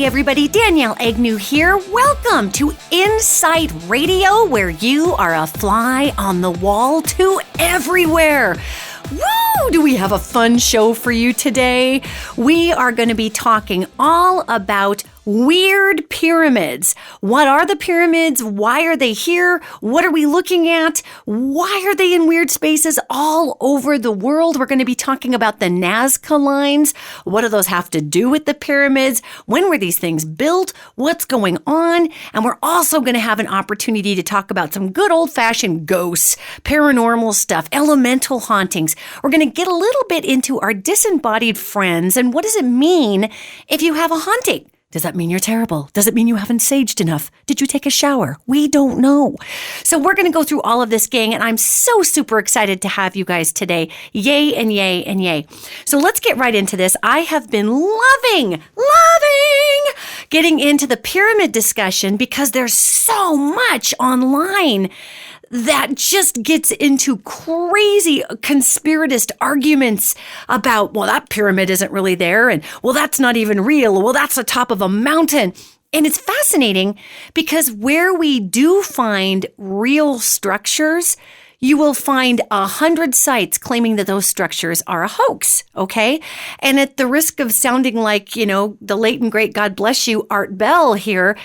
Hey everybody, Danielle Egnew here. Welcome to inPsight Radio, where you are a fly on the wall to everywhere. Woo! Do we have a fun show for you today? We are going to be talking all about weird pyramids. What are the pyramids? Why are they here? What are we looking at? Why are they in weird spaces all over the world? We're going to be talking about the Nazca Lines. What do those have to do with the pyramids? When were these things built? What's going on? And we're also going to have an opportunity to talk about some good old-fashioned ghosts, paranormal stuff, elemental hauntings. We're going to get a little bit into our disembodied friends and what does it mean if you have a haunting? Does that mean you're terrible? Does it mean you haven't saged enough? Did you take a shower? We don't know. So we're going to go through all of this, gang, and I'm so super excited to have you guys today. Yay and yay and yay. So let's get right into this. I have been loving getting into the pyramid discussion because there's so much online that just gets into crazy conspiratist arguments about, well, that pyramid isn't really there, and, well, that's not even real, well, that's the top of a mountain. And it's fascinating because where we do find real structures, you will find 100 sites claiming that those structures are a hoax, okay? And at the risk of sounding like, the late and great, God bless you, Art Bell here,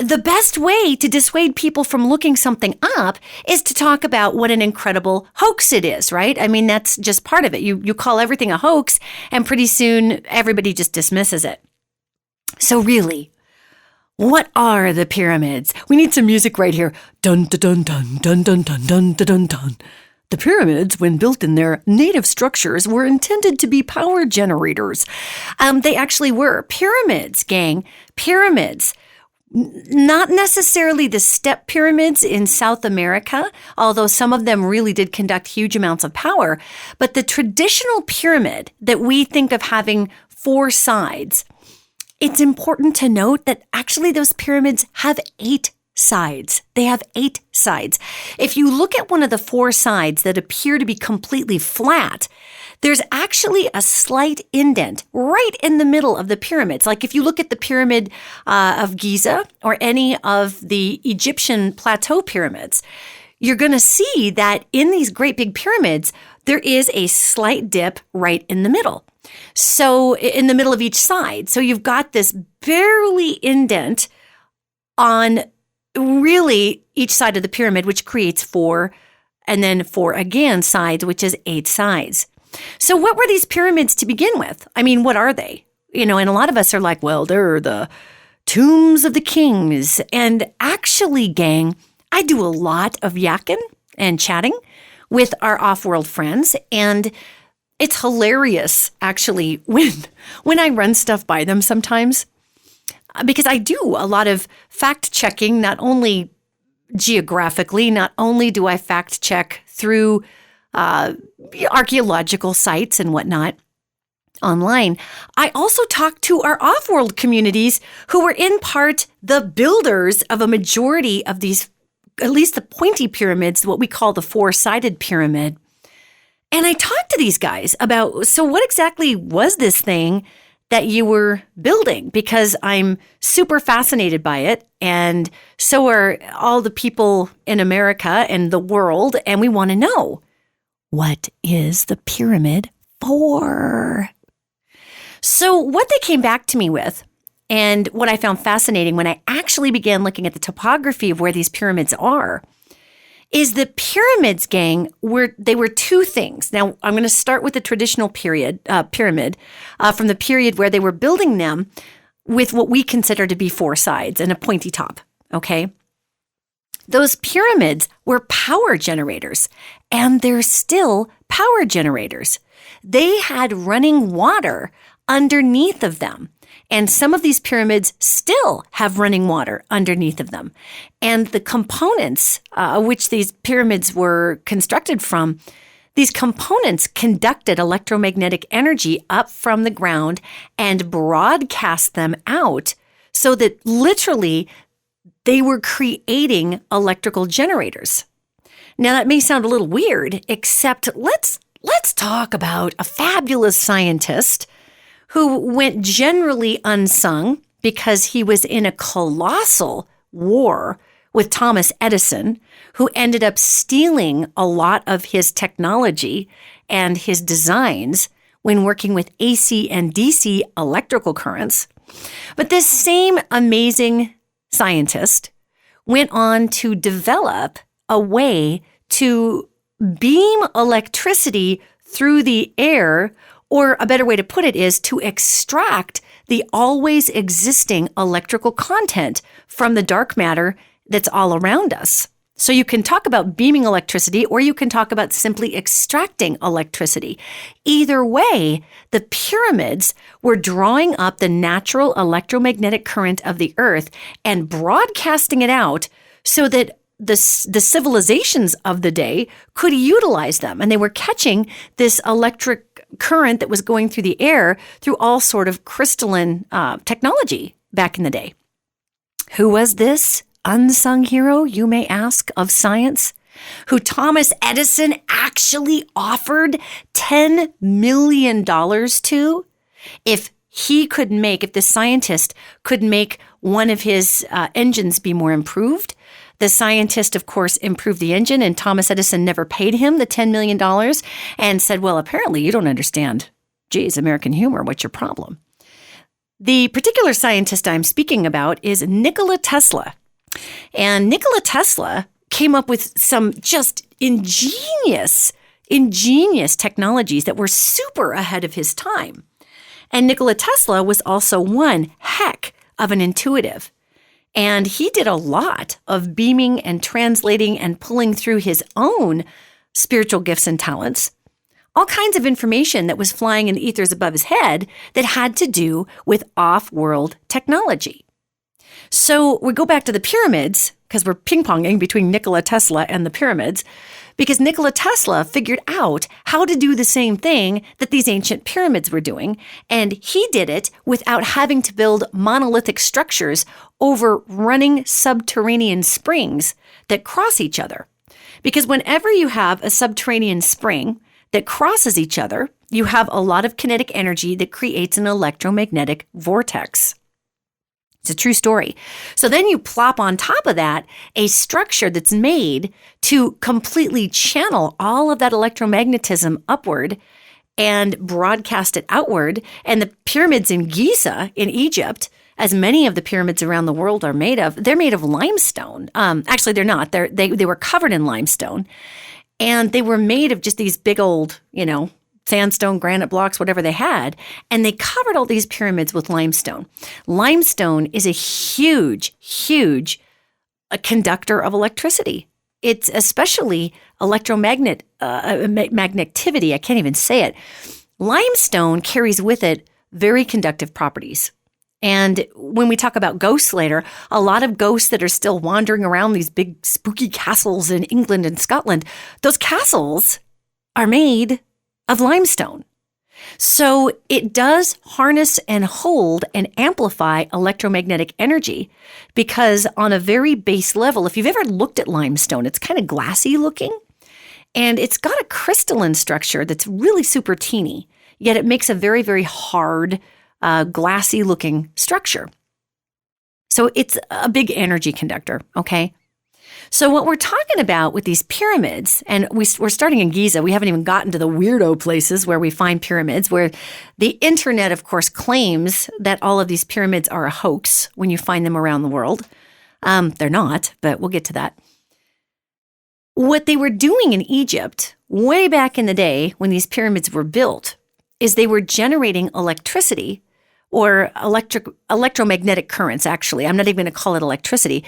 the best way to dissuade people from looking something up is to talk about what an incredible hoax it is, right? I mean, that's just part of it. You call everything a hoax, and pretty soon everybody just dismisses it. So really, what are the pyramids? We need some music right here. Dun dun dun dun dun dun dun dun dun dun. The pyramids, when built in their native structures, were intended to be power generators. They actually were. Pyramids, gang. Pyramids. Not necessarily the step pyramids in South America, although some of them really did conduct huge amounts of power, but the traditional pyramid that we think of having 4 sides, it's important to note that actually those pyramids have 8 sides. They have 8 sides. If you look at one of the 4 sides that appear to be completely flat, there's actually a slight indent right in the middle of the pyramids. Like if you look at the pyramid of Giza or any of the Egyptian plateau pyramids, you're going to see that in these great big pyramids, there is a slight dip right in the middle. So in the middle of each side. So you've got this barely indent on really each side of the pyramid, which creates 4, and then 4 again sides, which is 8 sides. So what were these pyramids to begin with? I mean, what are they? And a lot of us are like, well, they're the tombs of the kings. And actually, gang, I do a lot of yakking and chatting with our off-world friends. And it's hilarious, actually, when I run stuff by them sometimes, because I do a lot of fact-checking, not only geographically, not only do I fact-check through archaeological sites and whatnot online, I also talk to our off-world communities who were in part the builders of a majority of these, at least the pointy pyramids, what we call the 4-sided pyramid. And I talked to these guys about, so what exactly was this thing that you were building? Because I'm super fascinated by it, and so are all the people in America and the world, and we want to know, what is the pyramid for? So what they came back to me with, and what I found fascinating when I actually began looking at the topography of where these pyramids are, is the pyramids, gang, were 2 things. Now, I'm going to start with the traditional pyramid from the period where they were building them with what we consider to be 4 sides and a pointy top, okay? Those pyramids were power generators, and they're still power generators. They had running water underneath of them. And some of these pyramids still have running water underneath of them. And the components which these pyramids were constructed from, these components conducted electromagnetic energy up from the ground and broadcast them out so that literally they were creating electrical generators. Now, that may sound a little weird, except let's talk about a fabulous scientist who went generally unsung because he was in a colossal war with Thomas Edison, who ended up stealing a lot of his technology and his designs when working with AC and DC electrical currents. But this same amazing scientist went on to develop a way to beam electricity through the air, or a better way to put it is to extract the always existing electrical content from the dark matter that's all around us. So you can talk about beaming electricity, or you can talk about simply extracting electricity. Either way, the pyramids were drawing up the natural electromagnetic current of the earth and broadcasting it out so that the civilizations of the day could utilize them. And they were catching this electric current that was going through the air through all sort of crystalline technology back in the day. Who was this unsung hero, you may ask, of science, who Thomas Edison actually offered $10 million to if the scientist could make one of his engines be more improved? The scientist, of course, improved the engine, and Thomas Edison never paid him the $10 million and said, well, apparently you don't understand. Geez, American humor, what's your problem? The particular scientist I'm speaking about is Nikola Tesla. And Nikola Tesla came up with some just ingenious technologies that were super ahead of his time. And Nikola Tesla was also one heck of an intuitive. And he did a lot of beaming and translating and pulling through his own spiritual gifts and talents, all kinds of information that was flying in the ethers above his head that had to do with off-world technology. So we go back to the pyramids, because we're ping-ponging between Nikola Tesla and the pyramids, because Nikola Tesla figured out how to do the same thing that these ancient pyramids were doing, and he did it without having to build monolithic structures over running subterranean springs that cross each other. Because whenever you have a subterranean spring that crosses each other, you have a lot of kinetic energy that creates an electromagnetic vortex. It's a true story. So then you plop on top of that a structure that's made to completely channel all of that electromagnetism upward and broadcast it outward. And the pyramids in Giza in Egypt, as many of the pyramids around the world are made of, they're made of limestone. Actually, they're not. They were covered in limestone. And they were made of just these big old, sandstone, granite blocks, whatever they had, and they covered all these pyramids with limestone. Limestone is a huge conductor of electricity. It's especially magnetivity. I can't even say it. Limestone carries with it very conductive properties. And when we talk about ghosts later, a lot of ghosts that are still wandering around these big spooky castles in England and Scotland, those castles are made of limestone. So it does harness and hold and amplify electromagnetic energy because on a very base level, if you've ever looked at limestone, it's kind of glassy looking and it's got a crystalline structure that's really super teeny, yet it makes a very, very hard, glassy looking structure. So it's a big energy conductor, okay? So what we're talking about with these pyramids, and we're starting in Giza, we haven't even gotten to the weirdo places where we find pyramids, where the internet, of course, claims that all of these pyramids are a hoax when you find them around the world. They're not, but we'll get to that. What they were doing in Egypt way back in the day when these pyramids were built is they were generating electricity or electromagnetic currents, actually. I'm not even going to call it electricity.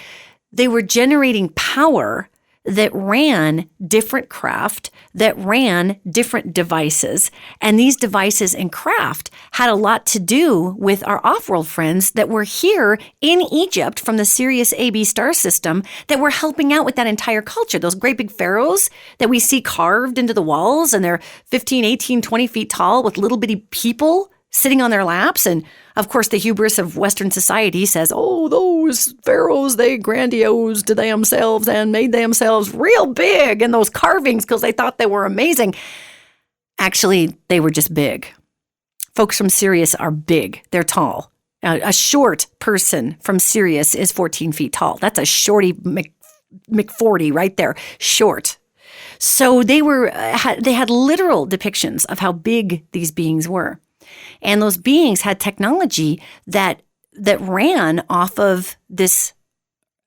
They were generating power that ran different craft, that ran different devices. And these devices and craft had a lot to do with our off-world friends that were here in Egypt from the Sirius AB star system that were helping out with that entire culture. Those great big pharaohs that we see carved into the walls, and they're 15, 18, 20 feet tall with little bitty people sitting on their laps. And of course, the hubris of Western society says, oh, those pharaohs, they grandiosed themselves and made themselves real big in those carvings because they thought they were amazing. Actually, they were just big. Folks from Sirius are big. They're tall. A short person from Sirius is 14 feet tall. That's a shorty McForty right there, short. So they had literal depictions of how big these beings were. And those beings had technology that ran off of this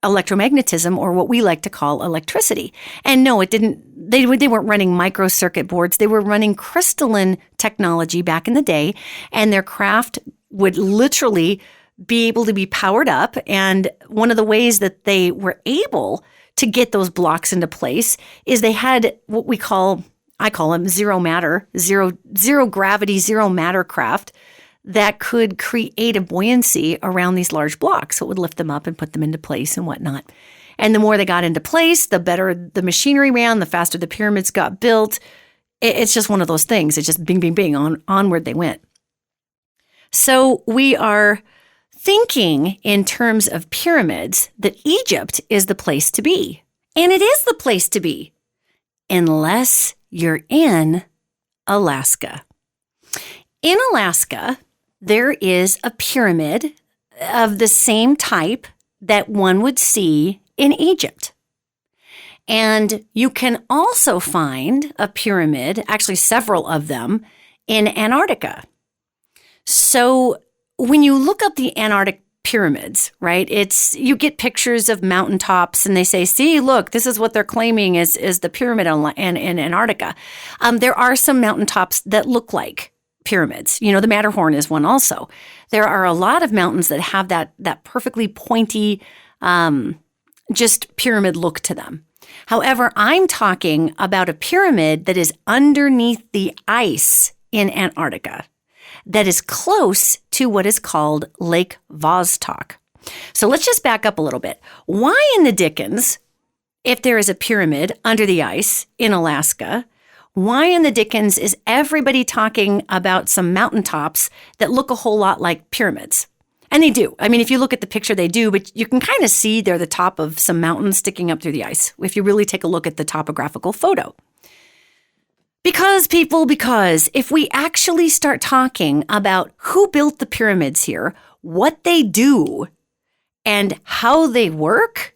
electromagnetism, or what we like to call electricity. And no, it didn't. They weren't running microcircuit boards. They were running crystalline technology back in the day, and their craft would literally be able to be powered up. And one of the ways that they were able to get those blocks into place is they had what I call them zero matter, zero gravity, zero matter craft that could create a buoyancy around these large blocks. So it would lift them up and put them into place and whatnot. And the more they got into place, the better the machinery ran, the faster the pyramids got built. It's just one of those things. It's just bing, bing, bing, onward they went. So we are thinking in terms of pyramids that Egypt is the place to be. And it is the place to be, unless you're in Alaska. In Alaska, there is a pyramid of the same type that one would see in Egypt. And you can also find a pyramid, actually several of them, in Antarctica. So when you look up the Antarctic pyramids, right, you get pictures of mountaintops and they say, see, look, this is what they're claiming is the pyramid in Antarctica. There are some mountaintops that look like pyramids. You know, the Matterhorn is one also. There are a lot of mountains that have that perfectly pointy, just pyramid look to them. However, I'm talking about a pyramid that is underneath the ice in Antarctica that is close to what is called Lake Vostok. So let's just back up a little bit. Why in the dickens, if there is a pyramid under the ice in Alaska, why in the dickens is everybody talking about some mountaintops that look a whole lot like pyramids? And they do. I mean, if you look at the picture, they do, but you can kind of see they're the top of some mountains sticking up through the ice if you really take a look at the topographical photo. Because if we actually start talking about who built the pyramids here, what they do, and how they work,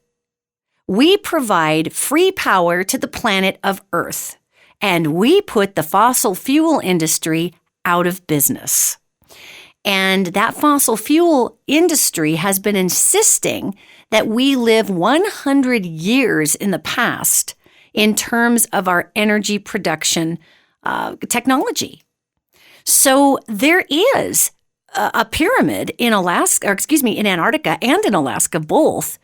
we provide free power to the planet of Earth. And we put the fossil fuel industry out of business. And that fossil fuel industry has been insisting that we live 100 years in the past in terms of our energy production technology. So there is a pyramid in in Antarctica and in Alaska both.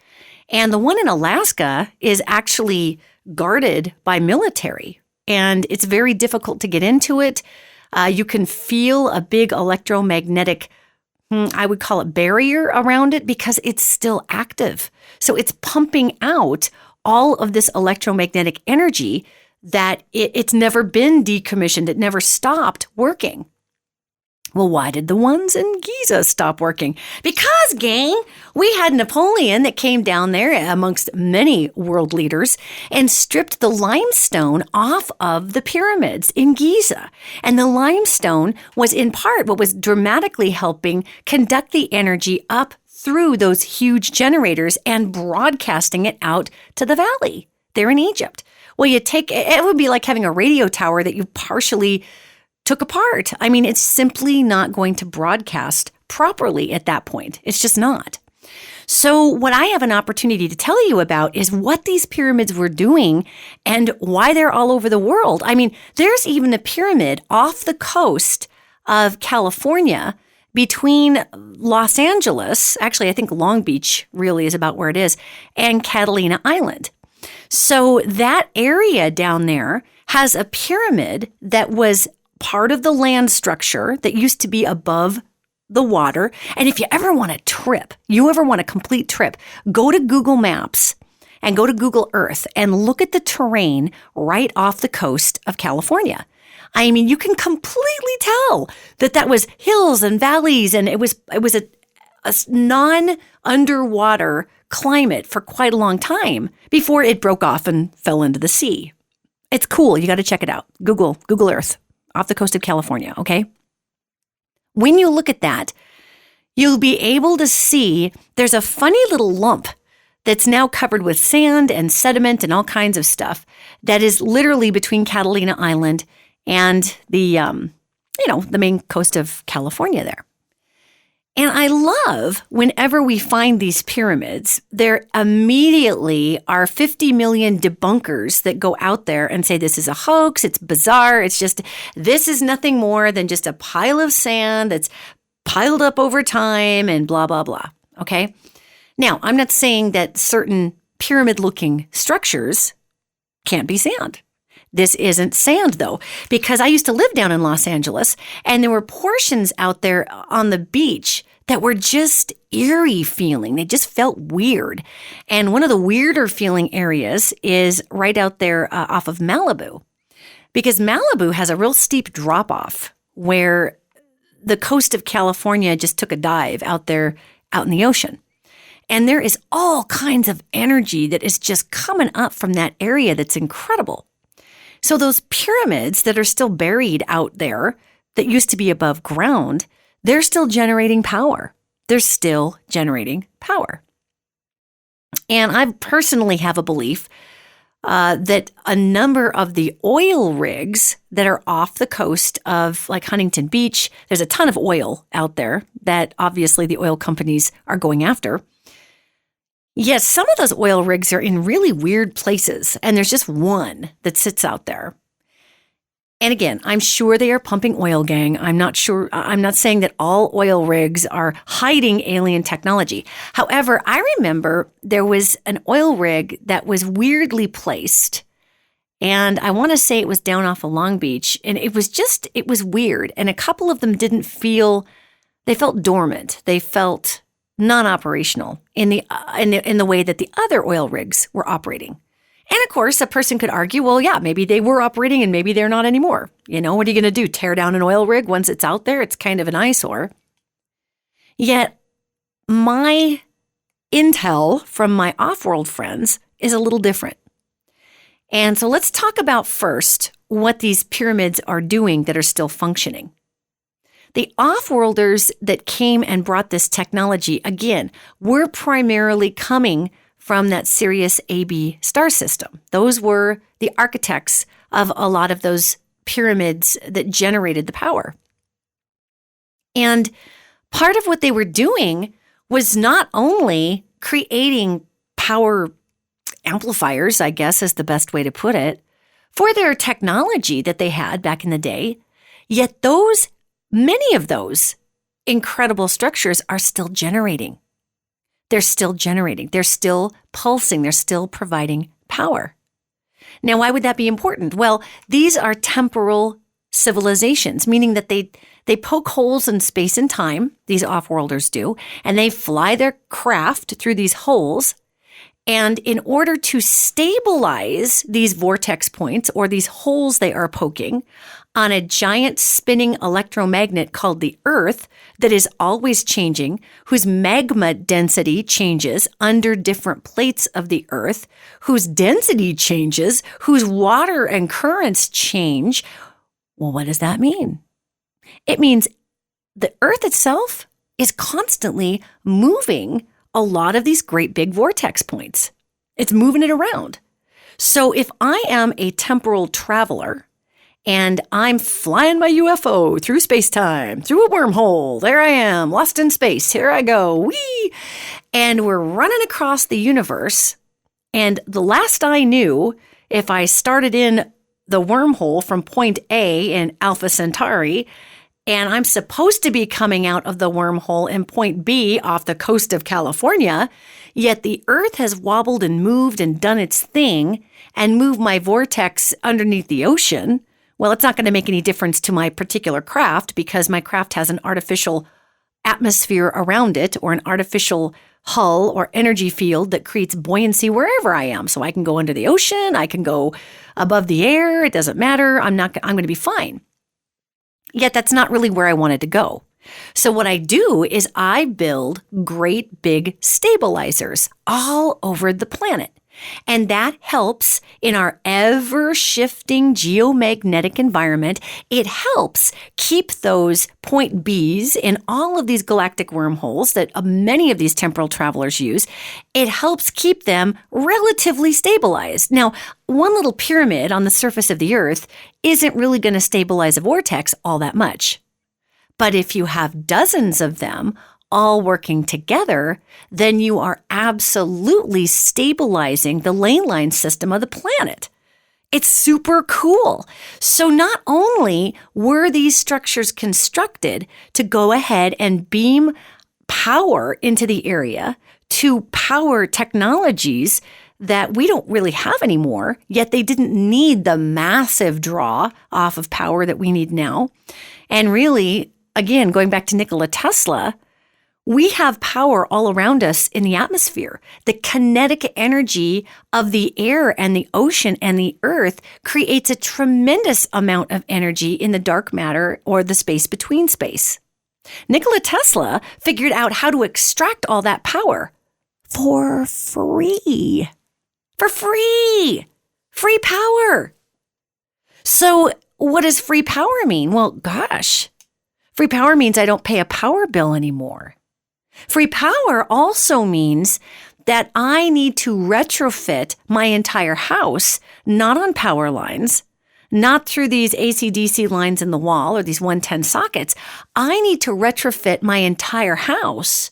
And the one in Alaska is actually guarded by military. And it's very difficult to get into it. You can feel a big electromagnetic, I would call it barrier around it because it's still active. So it's pumping out all of this electromagnetic energy that it's never been decommissioned. It never stopped working. Well, why did the ones in Giza stop working? Because, gang, we had Napoleon that came down there amongst many world leaders and stripped the limestone off of the pyramids in Giza. And the limestone was in part what was dramatically helping conduct the energy up through those huge generators and broadcasting it out to the valley there in Egypt. Well, it would be like having a radio tower that you partially took apart. I mean, it's simply not going to broadcast properly at that point. It's just not. So what I have an opportunity to tell you about is what these pyramids were doing and why they're all over the world. I mean, there's even a pyramid off the coast of California between Los Angeles, actually I think Long Beach really is about where it is, and Catalina Island. So that area down there has a pyramid that was part of the land structure that used to be above the water. And if you ever want a complete trip, go to Google Maps and go to Google Earth and look at the terrain right off the coast of California. I mean, you can completely tell that was hills and valleys, and it was a non-underwater climate for quite a long time before it broke off and fell into the sea. It's cool. You got to check it out. Google Earth off the coast of California, okay? When you look at that, you'll be able to see there's a funny little lump that's now covered with sand and sediment and all kinds of stuff that is literally between Catalina Island and the main coast of California there. And I love whenever we find these pyramids, there immediately are 50 million debunkers that go out there and say this is a hoax, it's bizarre, this is nothing more than just a pile of sand that's piled up over time and blah, blah, blah. Okay? Now, I'm not saying that certain pyramid-looking structures can't be sand. This isn't sand, though, because I used to live down in Los Angeles, and there were portions out there on the beach that were just eerie feeling. They just felt weird. And one of the weirder feeling areas is right out there off of Malibu, because Malibu has a real steep drop-off where the coast of California just took a dive out there out in the ocean. And there is all kinds of energy that is just coming up from that area that's incredible. So those pyramids that are still buried out there that used to be above ground, they're still generating power. They're still generating power. And I personally have a belief that a number of the oil rigs that are off the coast of like Huntington Beach, there's a ton of oil out there that obviously the oil companies are going after. Yes, some of those oil rigs are in really weird places, and there's just one that sits out there. And again, I'm sure they are pumping oil, gang. I'm not saying that all oil rigs are hiding alien technology. However, I remember there was an oil rig that was weirdly placed, and I want to say it was down off of Long Beach, and it was weird. And a couple of them they felt dormant. They felt non-operational in the way that the other oil rigs were operating. And of course, a person could argue, well, yeah, maybe they were operating and maybe they're not anymore. What are you going to do? Tear down an oil rig once it's out there? It's kind of an eyesore. Yet my intel from my off-world friends is a little different. And so let's talk about first what these pyramids are doing that are still functioning. The off-worlders that came and brought this technology, again, were primarily coming from that Sirius AB star system. Those were the architects of a lot of those pyramids that generated the power. And part of what they were doing was not only creating power amplifiers, I guess is the best way to put it, for their technology that they had back in the day, yet many of those incredible structures are still generating. They're still generating. They're still pulsing. They're still providing power. Now, why would that be important? Well, these are temporal civilizations, meaning that they poke holes in space and time, these off-worlders do, and they fly their craft through these holes. And in order to stabilize these vortex points or these holes they are poking on a giant spinning electromagnet called the Earth that is always changing, whose magma density changes under different plates of the Earth, whose density changes, whose water and currents change. Well, what does that mean? It means the Earth itself is constantly moving a lot of these great big vortex points. It's moving it around. So if I am a temporal traveler and I'm flying my UFO through space-time, through a wormhole, there I am, lost in space, here I go, whee! And we're running across the universe, and the last I knew, if I started in the wormhole from point A in Alpha Centauri, and I'm supposed to be coming out of the wormhole in point B off the coast of California, yet the Earth has wobbled and moved and done its thing and moved my vortex underneath the ocean. Well, it's not going to make any difference to my particular craft because my craft has an artificial atmosphere around it or an artificial hull or energy field that creates buoyancy wherever I am. So I can go under the ocean, I can go above the air, it doesn't matter. I'm going to be fine. Yet that's not really where I wanted to go. So what I do is I build great big stabilizers all over the planet. And that helps in our ever-shifting geomagnetic environment. It helps keep those point Bs in all of these galactic wormholes that many of these temporal travelers use. It helps keep them relatively stabilized. Now, one little pyramid on the surface of the Earth isn't really going to stabilize a vortex all that much. But if you have dozens of them all working together, then you are absolutely stabilizing the ley line system of the planet. It's super cool. So not only were these structures constructed to go ahead and beam power into the area to power technologies that we don't really have anymore, yet they didn't need the massive draw off of power that we need now. And really, again, going back to Nikola Tesla, we have power all around us in the atmosphere. The kinetic energy of the air and the ocean and the earth creates a tremendous amount of energy in the dark matter or the space between space. Nikola Tesla figured out how to extract all that power for free. For free! Free power! So what does free power mean? Well, gosh, free power means I don't pay a power bill anymore. Free power also means that I need to retrofit my entire house, not on power lines, not through these AC/DC lines in the wall or these 110 sockets. I need to retrofit my entire house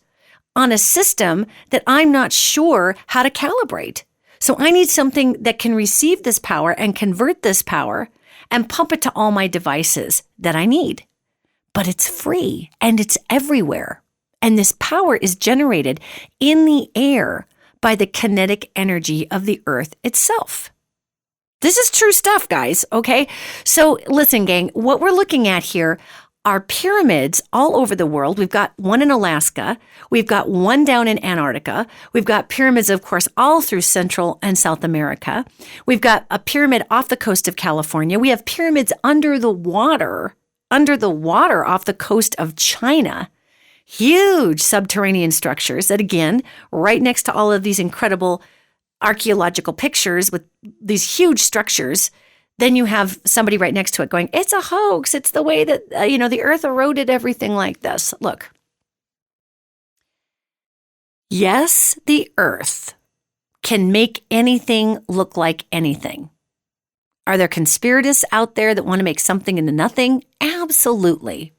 on a system that I'm not sure how to calibrate. So I need something that can receive this power and convert this power and pump it to all my devices that I need. But it's free and it's everywhere. And this power is generated in the air by the kinetic energy of the earth itself. This is true stuff, guys, okay? So listen, gang, what we're looking at here are pyramids all over the world. We've got one in Alaska. We've got one down in Antarctica. We've got pyramids, of course, all through Central and South America. We've got a pyramid off the coast of California. We have pyramids under the water off the coast of China. Huge subterranean structures that, again, right next to all of these incredible archaeological pictures with these huge structures, then you have somebody right next to it going, it's a hoax. It's the way that, the earth eroded everything like this. Look. Yes, the earth can make anything look like anything. Are there conspiratists out there that want to make something into nothing? Absolutely.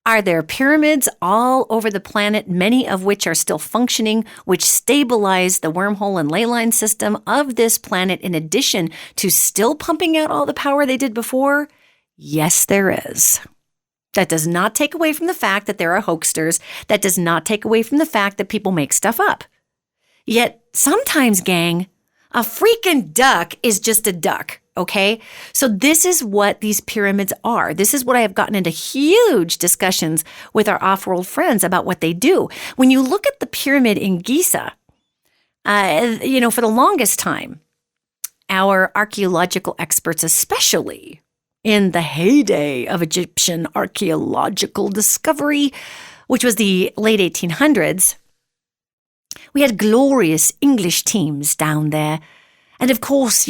Are there pyramids all over the planet, many of which are still functioning, which stabilize the wormhole and ley line system of this planet in addition to still pumping out all the power they did before? Yes, there is. That does not take away from the fact that there are hoaxsters. That does not take away from the fact that people make stuff up. Yet sometimes, gang, a freaking duck is just a duck. Okay, so this is what these pyramids are. This is what I have gotten into huge discussions with our off-world friends about what they do. When you look at the pyramid in Giza, for the longest time, our archaeological experts, especially in the heyday of Egyptian archaeological discovery, which was the late 1800s, we had glorious English teams down there. And of course,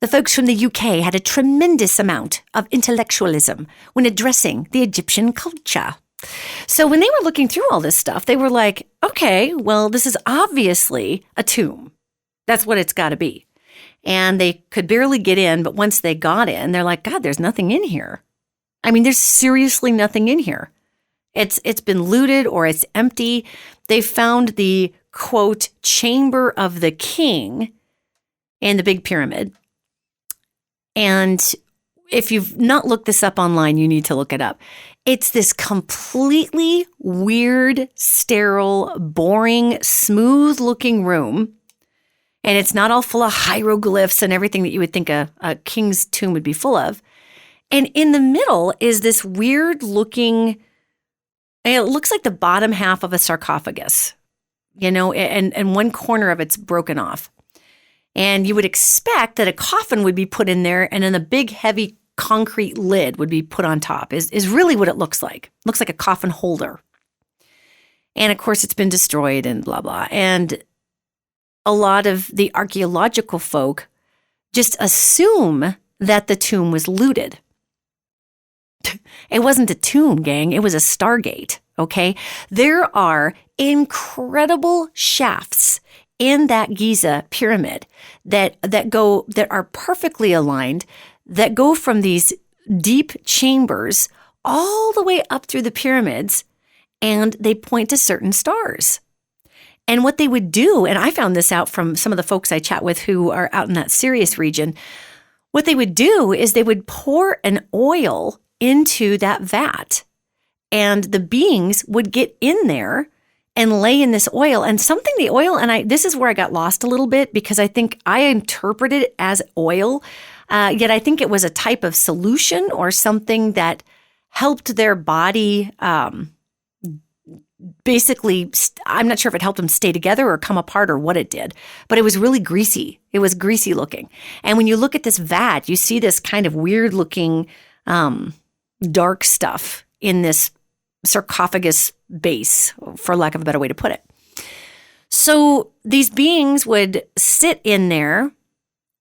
the folks from the UK had a tremendous amount of intellectualism when addressing the Egyptian culture. So when they were looking through all this stuff, they were like, okay, well, this is obviously a tomb. That's what it's got to be. And they could barely get in, but once they got in, they're like, God, there's nothing in here. I mean, there's seriously nothing in here. It's been looted or it's empty. They found the, quote, chamber of the king in the Big Pyramid. And if you've not looked this up online, you need to look it up. It's this completely weird, sterile, boring, smooth-looking room. And it's not all full of hieroglyphs and everything that you would think a king's tomb would be full of. And in the middle is this weird-looking, it looks like the bottom half of a sarcophagus, and one corner of it's broken off. And you would expect that a coffin would be put in there and then a big, heavy concrete lid would be put on top is really what it looks like. It looks like a coffin holder. And of course, it's been destroyed and blah, blah. And a lot of the archaeological folk just assume that the tomb was looted. It wasn't a tomb, gang. It was a stargate, okay? There are incredible shafts in that Giza pyramid that are perfectly aligned, that go from these deep chambers all the way up through the pyramids, and they point to certain stars. And what they would do, and I found this out from some of the folks I chat with who are out in that Sirius region, what they would do is they would pour an oil into that vat, and the beings would get in there and lay in this oil. And something the oil, and this is where I got lost a little bit, because I think I interpreted it as oil, yet I think it was a type of solution or something that helped their body basically, I'm not sure if it helped them stay together or come apart or what it did, but it was really greasy. It was greasy looking. And when you look at this vat, you see this kind of weird looking dark stuff in this sarcophagus base, for lack of a better way to put it. So these beings would sit in there,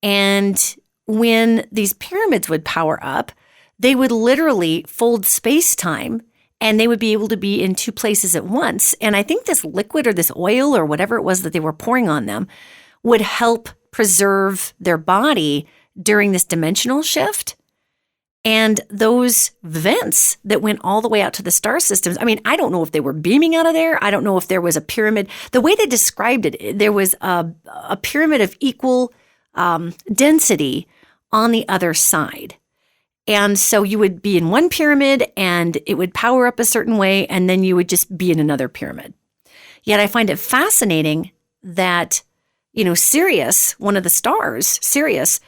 and when these pyramids would power up, they would literally fold space-time, and they would be able to be in two places at once. And I think this liquid or this oil or whatever it was that they were pouring on them would help preserve their body during this dimensional shift. And those vents that went all the way out to the star systems, I mean, I don't know if they were beaming out of there. I don't know if there was a pyramid. The way they described it, there was a pyramid of equal density on the other side. And so you would be in one pyramid and it would power up a certain way, and then you would just be in another pyramid. Yet I find it fascinating that, Sirius, one of the stars, Sirius,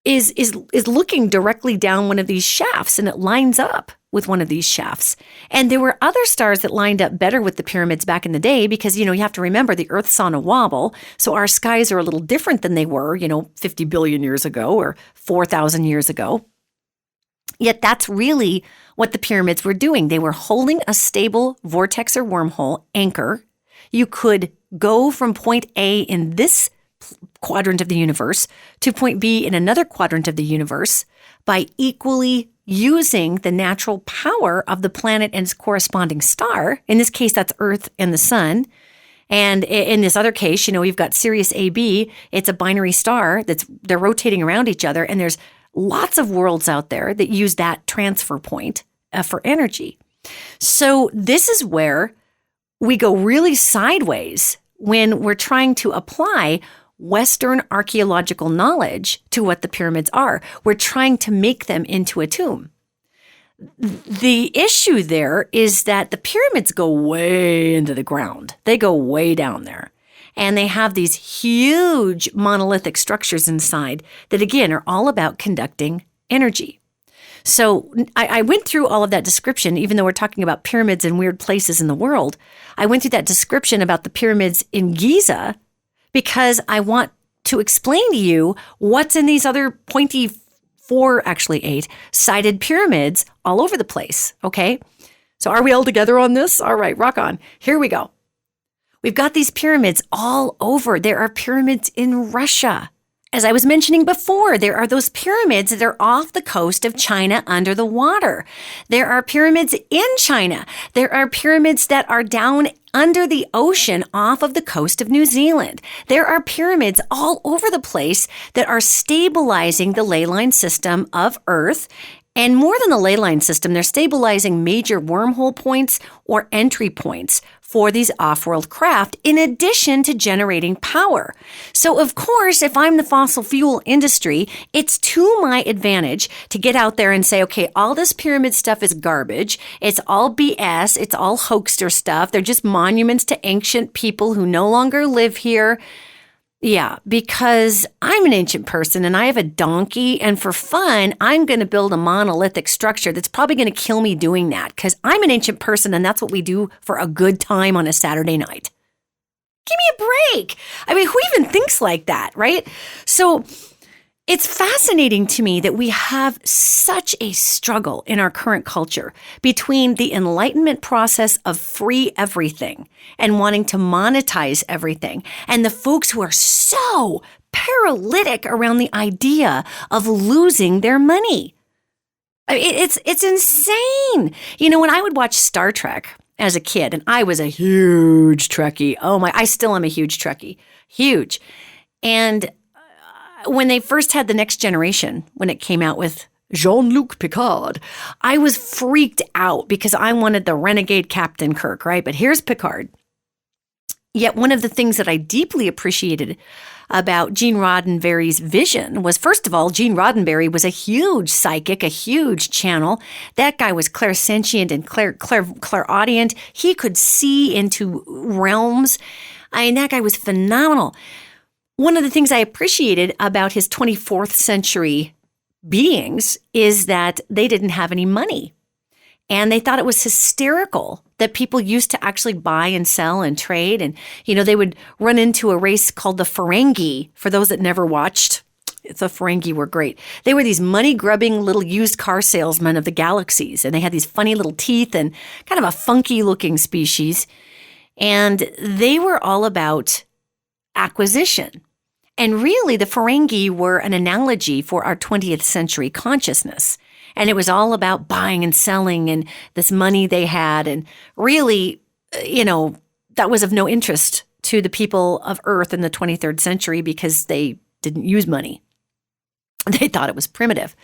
is looking directly down one of these shafts, and it lines up with one of these shafts. And there were other stars that lined up better with the pyramids back in the day because, you have to remember the Earth's on a wobble. So our skies are a little different than they were, 50 billion years ago or 4,000 years ago. Yet that's really what the pyramids were doing. They were holding a stable vortex or wormhole anchor. You could go from point A in this quadrant of the universe to point B in another quadrant of the universe by equally using the natural power of the planet and its corresponding star. In this case, that's Earth and the sun. And in this other case, you've got Sirius AB. It's a binary star they're rotating around each other, and there's lots of worlds out there that use that transfer point for energy. So this is where we go really sideways when we're trying to apply Western archaeological knowledge to what the pyramids are. We're trying to make them into a tomb. The issue there is that the pyramids go way into the ground. They go way down there. And they have these huge monolithic structures inside that, again, are all about conducting energy. So I went through all of that description, even though we're talking about pyramids in weird places in the world. I went through that description about the pyramids in Giza because I want to explain to you what's in these other pointy 8-sided pyramids all over the place, okay? So are we all together on this? All right, rock on. Here we go. We've got these pyramids all over. There are pyramids in Russia. As I was mentioning before, there are those pyramids that are off the coast of China under the water. There are pyramids in China. There are pyramids that are down under the ocean off of the coast of New Zealand. There are pyramids all over the place that are stabilizing the ley line system of Earth. And more than the ley line system, they're stabilizing major wormhole points or entry points for these off-world craft, in addition to generating power. So, of course, if I'm the fossil fuel industry, it's to my advantage to get out there and say, okay, all this pyramid stuff is garbage. It's all BS. It's all hoaxer stuff. They're just monuments to ancient people who no longer live here. Yeah, because I'm an ancient person and I have a donkey, and for fun, I'm going to build a monolithic structure that's probably going to kill me doing that because I'm an ancient person and that's what we do for a good time on a Saturday night. Give me a break. I mean, who even thinks like that, right? So It's fascinating to me that we have such a struggle in our current culture between the enlightenment process of free everything and wanting to monetize everything, and the folks who are so paralytic around the idea of losing their money. It's insane. When I would watch Star Trek as a kid, and I was a huge Trekkie. I still am a huge Trekkie. Huge. And when they first had The Next Generation, when it came out with Jean-Luc Picard, I was freaked out because I wanted the renegade Captain Kirk, right? But here's Picard. Yet one of the things that I deeply appreciated about Gene Roddenberry's vision was, first of all, Gene Roddenberry was a huge psychic, a huge channel. That guy was clairsentient and clairaudient. He could see into realms. That guy was phenomenal. One of the things I appreciated about his 24th century beings is that they didn't have any money. And they thought it was hysterical that people used to actually buy and sell and trade. And, they would run into a race called the Ferengi. For those that never watched, the Ferengi were great. They were these money-grubbing little used car salesmen of the galaxies. And they had these funny little teeth and kind of a funky-looking species. And they were all about acquisition. And really, the Ferengi were an analogy for our 20th century consciousness. And it was all about buying and selling and this money they had. And really, that was of no interest to the people of Earth in the 23rd century because they didn't use money. They thought it was primitive.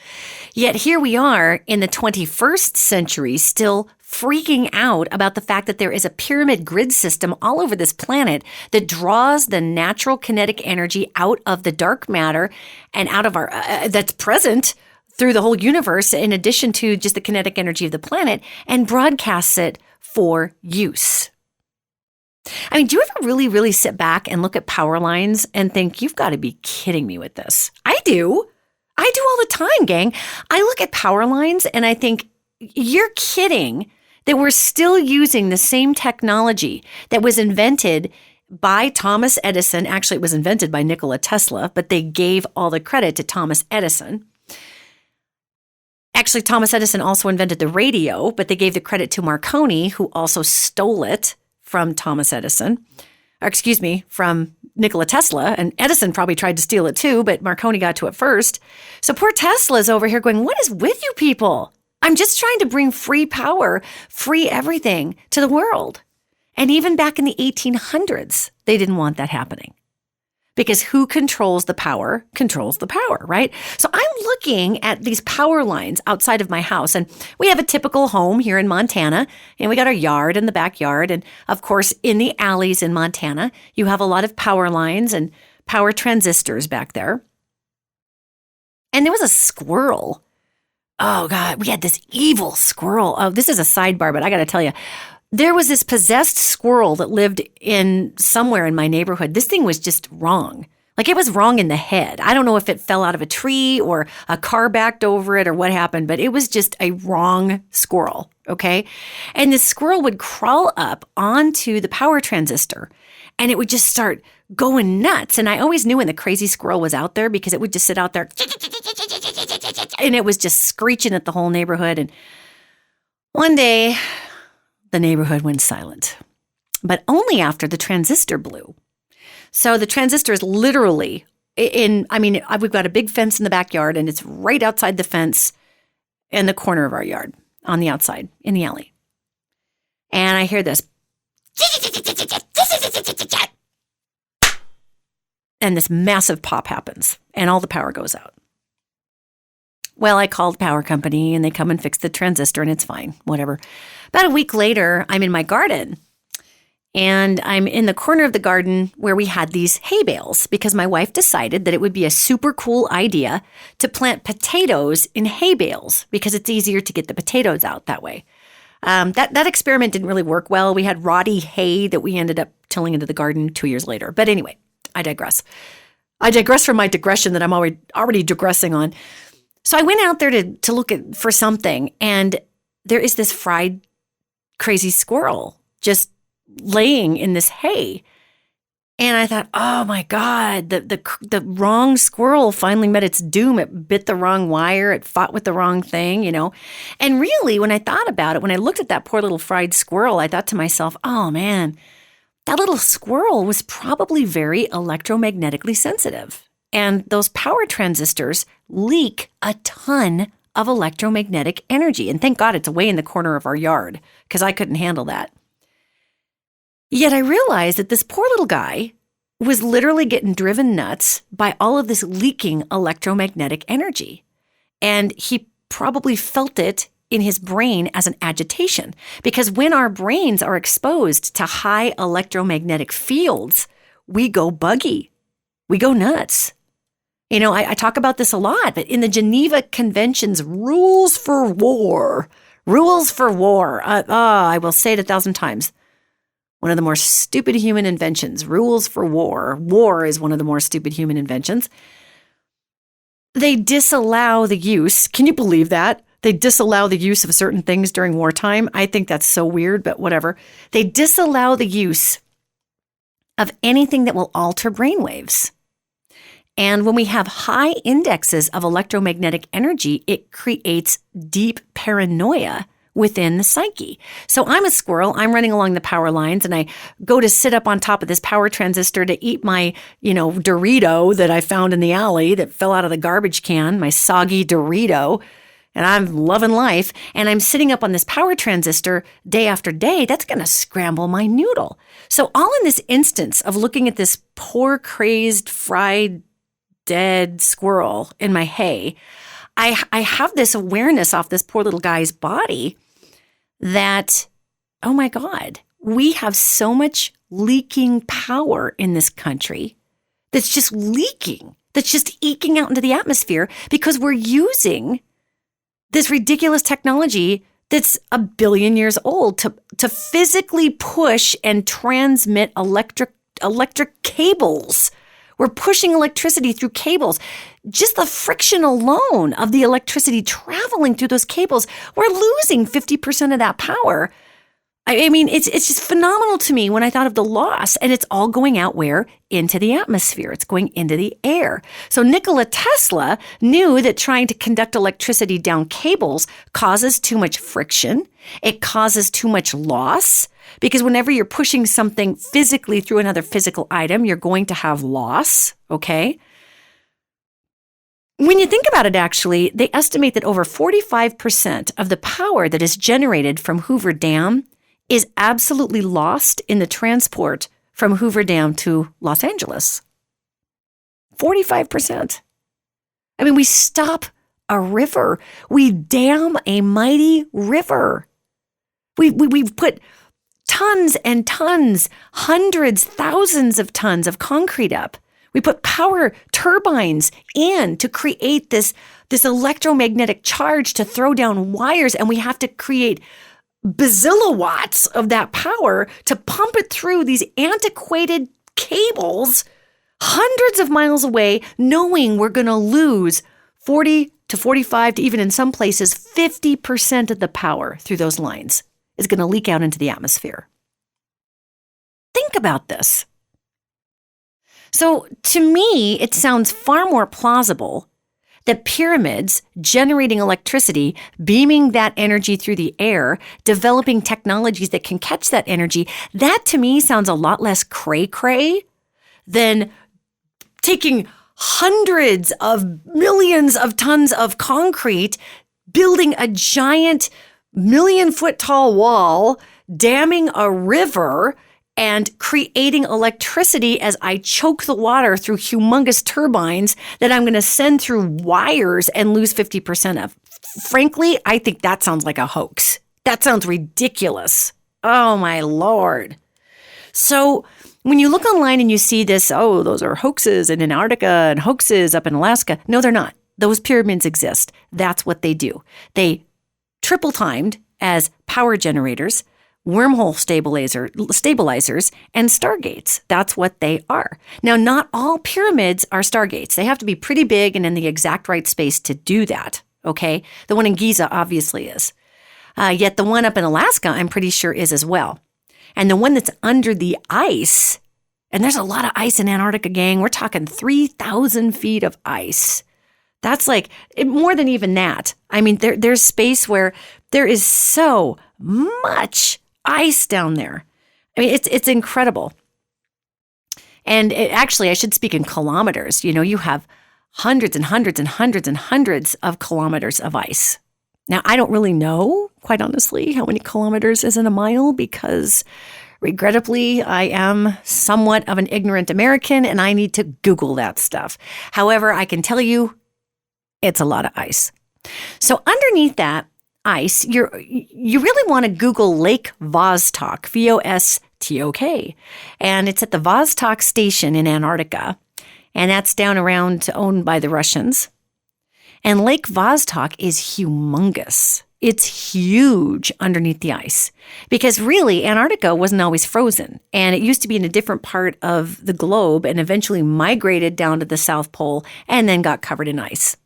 Yet here we are in the 21st century still freaking out about the fact that there is a pyramid grid system all over this planet that draws the natural kinetic energy out of the dark matter and out of our that's present through the whole universe, in addition to just the kinetic energy of the planet, and broadcasts it for use. Do you ever really, really sit back and look at power lines and think, you've got to be kidding me with this? I do. I do all the time, gang. I look at power lines and I think, you're kidding that we're still using the same technology that was invented by Thomas Edison. Actually, it was invented by Nikola Tesla, but they gave all the credit to Thomas Edison. Actually, Thomas Edison also invented the radio, but they gave the credit to Marconi, who also stole it from Thomas Edison. From Nikola Tesla. And Edison probably tried to steal it too, but Marconi got to it first. So poor Tesla's over here going, what is with you people? I'm just trying to bring free power, free everything to the world. And even back in the 1800s, they didn't want that happening. Because who controls the power, right? So I'm looking at these power lines outside of my house, and we have a typical home here in Montana, and we got our yard in the backyard. And of course, in the alleys in Montana, you have a lot of power lines and power transistors back there. And there was a squirrel. Oh God, we had this evil squirrel. Oh, this is a sidebar, but I got to tell you, there was this possessed squirrel that lived in somewhere in my neighborhood. This thing was just wrong. Like, it was wrong in the head. I don't know if it fell out of a tree or a car backed over it or what happened, but it was just a wrong squirrel, okay? And this squirrel would crawl up onto the power transistor and it would just start going nuts. And I always knew when the crazy squirrel was out there because it would just sit out there and it was just screeching at the whole neighborhood. And one day, the neighborhood went silent, but only after the transistor blew. So the transistor is literally we've got a big fence in the backyard and it's right outside the fence in the corner of our yard on the outside in the alley. And I hear this. And this massive pop happens and all the power goes out. Well, I called the power company and they come and fix the transistor and it's fine, whatever. About a week later, I'm in my garden and I'm in the corner of the garden where we had these hay bales because my wife decided that it would be a super cool idea to plant potatoes in hay bales because it's easier to get the potatoes out that way. That experiment didn't really work well. We had rotty hay that we ended up tilling into the garden 2 years later. But anyway, I digress. I digress from my digression that I'm already digressing on. So I went out there to look for something, and there is this fried crazy squirrel just laying in this hay. And I thought, oh my God, the wrong squirrel finally met its doom. It bit the wrong wire. It fought with the wrong thing, And really, when I thought about it, when I looked at that poor little fried squirrel, I thought to myself, oh man, that little squirrel was probably very electromagnetically sensitive. And those power transistors leak a ton of electromagnetic energy. And thank God it's away in the corner of our yard, because I couldn't handle that. Yet I realized that this poor little guy was literally getting driven nuts by all of this leaking electromagnetic energy. And he probably felt it in his brain as an agitation, because when our brains are exposed to high electromagnetic fields, we go buggy. We go nuts. I talk about this a lot, but in the Geneva Convention's rules for war, I will say it 1,000 times. One of the more stupid human inventions, rules for war. War is one of the more stupid human inventions. They disallow the use. Can you believe that? They disallow the use of certain things during wartime. I think that's so weird, but whatever. They disallow the use of anything that will alter brainwaves. And when we have high indexes of electromagnetic energy, it creates deep paranoia within the psyche. So I'm a squirrel. I'm running along the power lines, and I go to sit up on top of this power transistor to eat my, Dorito that I found in the alley that fell out of the garbage can, my soggy Dorito. And I'm loving life. And I'm sitting up on this power transistor day after day. That's going to scramble my noodle. So all in this instance of looking at this poor, crazed, fried, dead squirrel in my hay, I have this awareness off this poor little guy's body that, oh my God, we have so much leaking power in this country that's just leaking, that's just eking out into the atmosphere because we're using this ridiculous technology that's 1 billion years old to physically push and transmit electric cables. We're pushing electricity through cables. Just the friction alone of the electricity traveling through those cables, we're losing 50% of that power. I mean, it's just phenomenal to me when I thought of the loss, and it's all going out where? Into the atmosphere. It's going into the air. So Nikola Tesla knew that trying to conduct electricity down cables causes too much friction. It causes too much loss, because whenever you're pushing something physically through another physical item, you're going to have loss, okay? When you think about it, actually, they estimate that over 45% of the power that is generated from Hoover Dam is absolutely lost in the transport from Hoover Dam to Los Angeles. 45%. I mean, we stop a river. We dam a mighty river. We've put tons and tons, hundreds, thousands of tons of concrete up. We put power turbines in to create this electromagnetic charge to throw down wires, and we have to create bazillowatts of that power to pump it through these antiquated cables hundreds of miles away, knowing we're going to lose 40 to 45 to even in some places 50% of the power through those lines is going to leak out into the atmosphere. Think about this. So to me, it sounds far more plausible that pyramids generating electricity, beaming that energy through the air, developing technologies that can catch that energy, that to me sounds a lot less cray-cray than taking hundreds of millions of tons of concrete, building a giant 1,000,000-foot-tall wall, damming a river, and creating electricity as I choke the water through humongous turbines that I'm going to send through wires and lose 50% of. Frankly, I think that sounds like a hoax. That sounds ridiculous. Oh, my Lord. So when you look online and you see this, oh, those are hoaxes in Antarctica and hoaxes up in Alaska. No, they're not. Those pyramids exist. That's what they do. They triple timed as power generators, wormhole stabilizers, and stargates. That's what they are. Now, not all pyramids are stargates. They have to be pretty big and in the exact right space to do that, okay? The one in Giza obviously is. Yet the one up in Alaska, I'm pretty sure is as well. And the one that's under the ice And there's a lot of ice in Antarctica, gang. We're talking 3,000 feet of ice. That's like more than even that. I mean, there's space where there is so much ice down there. I mean, it's incredible. And actually, I should speak in kilometers. You have hundreds and hundreds and hundreds and hundreds of kilometers of ice. Now, I don't really know, quite honestly, how many kilometers is in a mile because regrettably, I am somewhat of an ignorant American and I need to Google that stuff. However, I can tell you it's a lot of ice. So underneath that ice, you really want to Google Lake Vostok, Vostok. And it's at the Vostok Station in Antarctica. And that's down around owned by the Russians. And Lake Vostok is humongous. It's huge underneath the ice because really Antarctica wasn't always frozen and it used to be in a different part of the globe and eventually migrated down to the South Pole and then got covered in ice.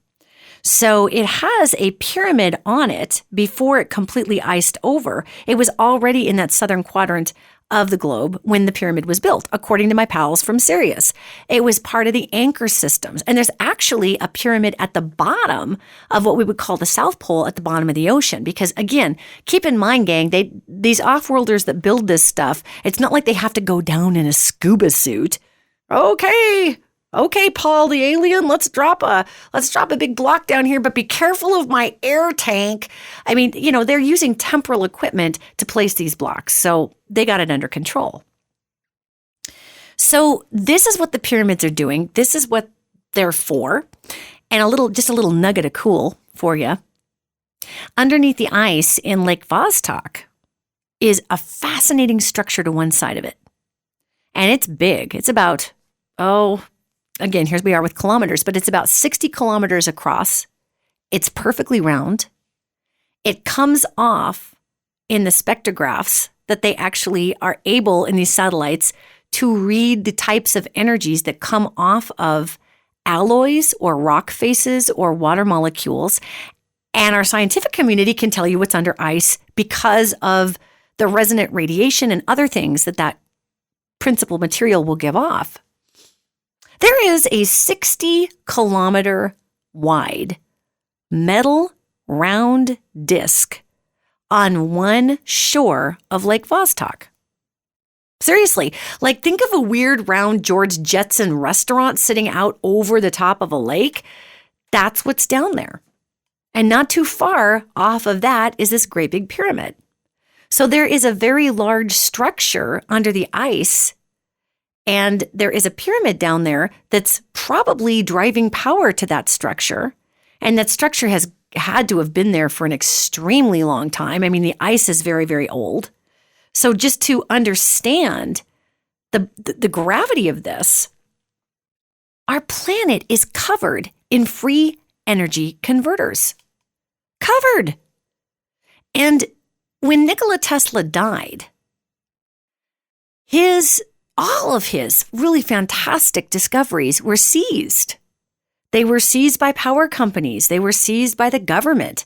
So it has a pyramid on it before it completely iced over. It was already in that southern quadrant of the globe when the pyramid was built, according to my pals from Sirius. It was part of the anchor systems. And there's actually a pyramid at the bottom of what we would call the South Pole at the bottom of the ocean. Because again, keep in mind, gang, these off-worlders that build this stuff, it's not like they have to go down in a scuba suit. Okay, Paul the alien, let's drop a big block down here, but be careful of my air tank. I mean, they're using temporal equipment to place these blocks, so they got it under control. So this is what the pyramids are doing. This is what they're for. And just a little nugget of cool for you. Underneath the ice in Lake Vostok is a fascinating structure to one side of it. And it's big. It's about, again, here we are with kilometers, but it's about 60 kilometers across. It's perfectly round. It comes off in the spectrographs that they actually are able in these satellites to read the types of energies that come off of alloys or rock faces or water molecules. And our scientific community can tell you what's under ice because of the resonant radiation and other things that principal material will give off. There is a 60-kilometer wide metal round disc on one shore of Lake Vostok. Seriously, think of a weird round George Jetson restaurant sitting out over the top of a lake. That's what's down there. And not too far off of that is this great big pyramid. So there is a very large structure under the ice. And there is a pyramid down there that's probably driving power to that structure. And that structure has had to have been there for an extremely long time. I mean, the ice is very, very old. So just to understand the gravity of this, our planet is covered in free energy converters. Covered. And when Nikola Tesla died, all of his really fantastic discoveries were seized. They were seized by power companies. They were seized by the government.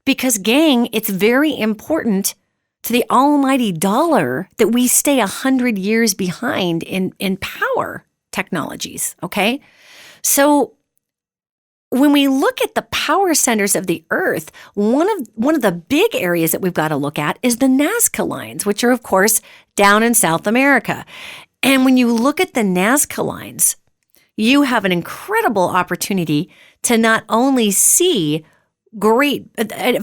Because, gang, it's very important to the almighty dollar that we stay 100 years behind in power technologies, okay? So when we look at the power centers of the Earth, one of the big areas that we've got to look at is the Nazca Lines, which are, of course, down in South America. And when you look at the Nazca Lines, you have an incredible opportunity to not only see great,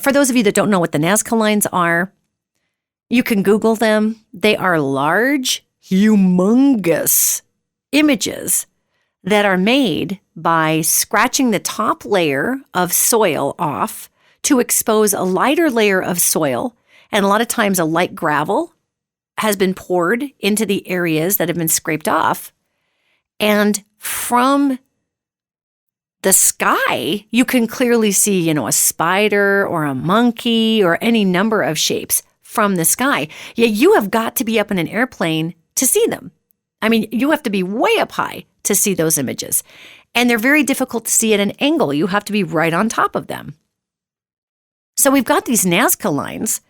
for those of you that don't know what the Nazca Lines are, you can Google them. They are large, humongous images that are made by scratching the top layer of soil off to expose a lighter layer of soil. And a lot of times a light gravel has been poured into the areas that have been scraped off. And from the sky, you can clearly see, a spider or a monkey or any number of shapes from the sky. Yeah, you have got to be up in an airplane to see them. I mean, you have to be way up high to see those images. And they're very difficult to see at an angle. You have to be right on top of them. So we've got these Nazca Lines.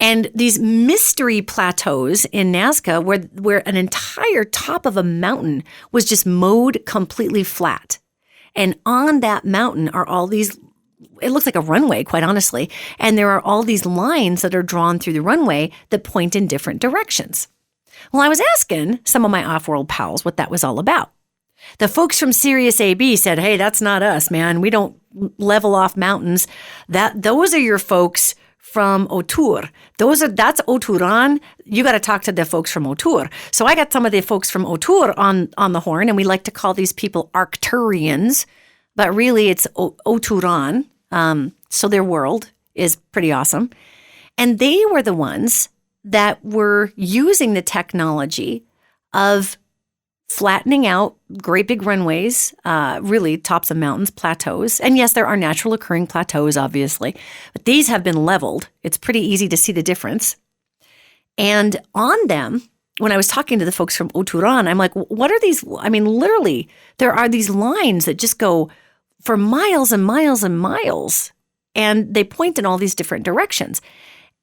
And these mystery plateaus in Nazca where an entire top of a mountain was just mowed completely flat. And on that mountain are all these, it looks like a runway, quite honestly. And there are all these lines that are drawn through the runway that point in different directions. Well, I was asking some of my off-world pals what that was all about. The folks from Sirius AB said, hey, that's not us, man. We don't level off mountains. Those are your folks from Otur. That's Oturan. You got to talk to the folks from Otur. So I got some of the folks from Otur on the horn, and we like to call these people Arcturians, but really it's Oturan. So their world is pretty awesome. And they were the ones that were using the technology of flattening out great big runways, really tops of mountains, plateaus. And yes, there are natural occurring plateaus, obviously, but these have been leveled. It's pretty easy to see the difference. And on them, when I was talking to the folks from Oturan, I'm like, what are these? I mean, literally, there are these lines that just go for miles and miles and miles, and they point in all these different directions.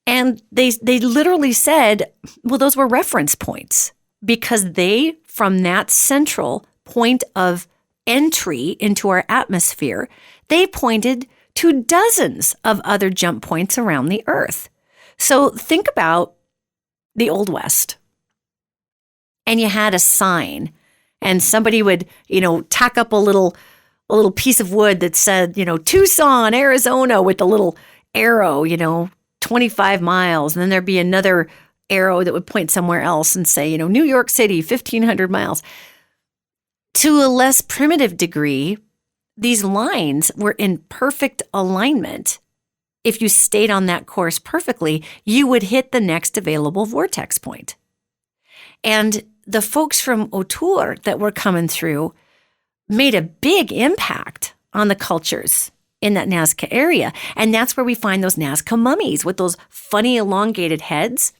And they literally said, well, those were reference points because they, from that central point of entry into our atmosphere, they pointed to dozens of other jump points around the Earth. So think about the Old West. And you had a sign, and somebody would, tack up a little piece of wood that said, Tucson, Arizona, with the little arrow, 25 miles. And then there'd be another arrow that would point somewhere else and say, New York City, 1,500 miles. To a less primitive degree, these lines were in perfect alignment. If you stayed on that course perfectly, you would hit the next available vortex point. And the folks from Otur that were coming through made a big impact on the cultures in that Nazca area. And that's where we find those Nazca mummies with those funny elongated heads.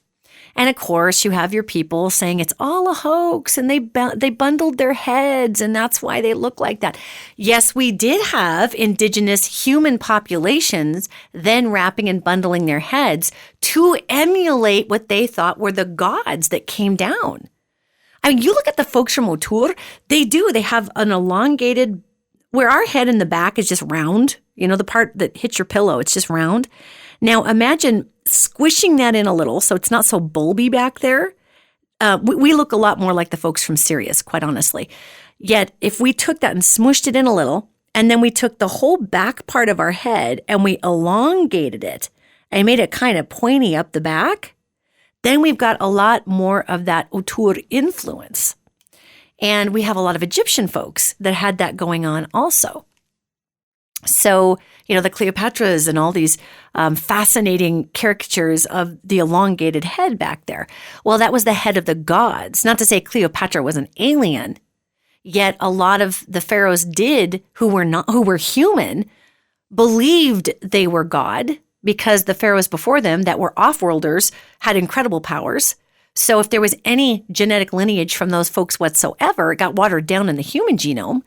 And of course, you have your people saying it's all a hoax and they bundled their heads and that's why they look like that. Yes, we did have indigenous human populations then wrapping and bundling their heads to emulate what they thought were the gods that came down. I mean, you look at the folks from Otur, they have an elongated, where our head in the back is just round, the part that hits your pillow, it's just round. Now imagine squishing that in a little so it's not so bulby back there. We look a lot more like the folks from Sirius, quite honestly. Yet if we took that and smushed it in a little, and then we took the whole back part of our head and we elongated it and made it kind of pointy up the back, then we've got a lot more of that Otur influence. And we have a lot of Egyptian folks that had that going on also. So, the Cleopatras and all these fascinating caricatures of the elongated head back there. Well, that was the head of the gods. Not to say Cleopatra was an alien, yet a lot of the pharaohs who were human, believed they were God because the pharaohs before them that were off-worlders had incredible powers. So if there was any genetic lineage from those folks whatsoever, it got watered down in the human genome,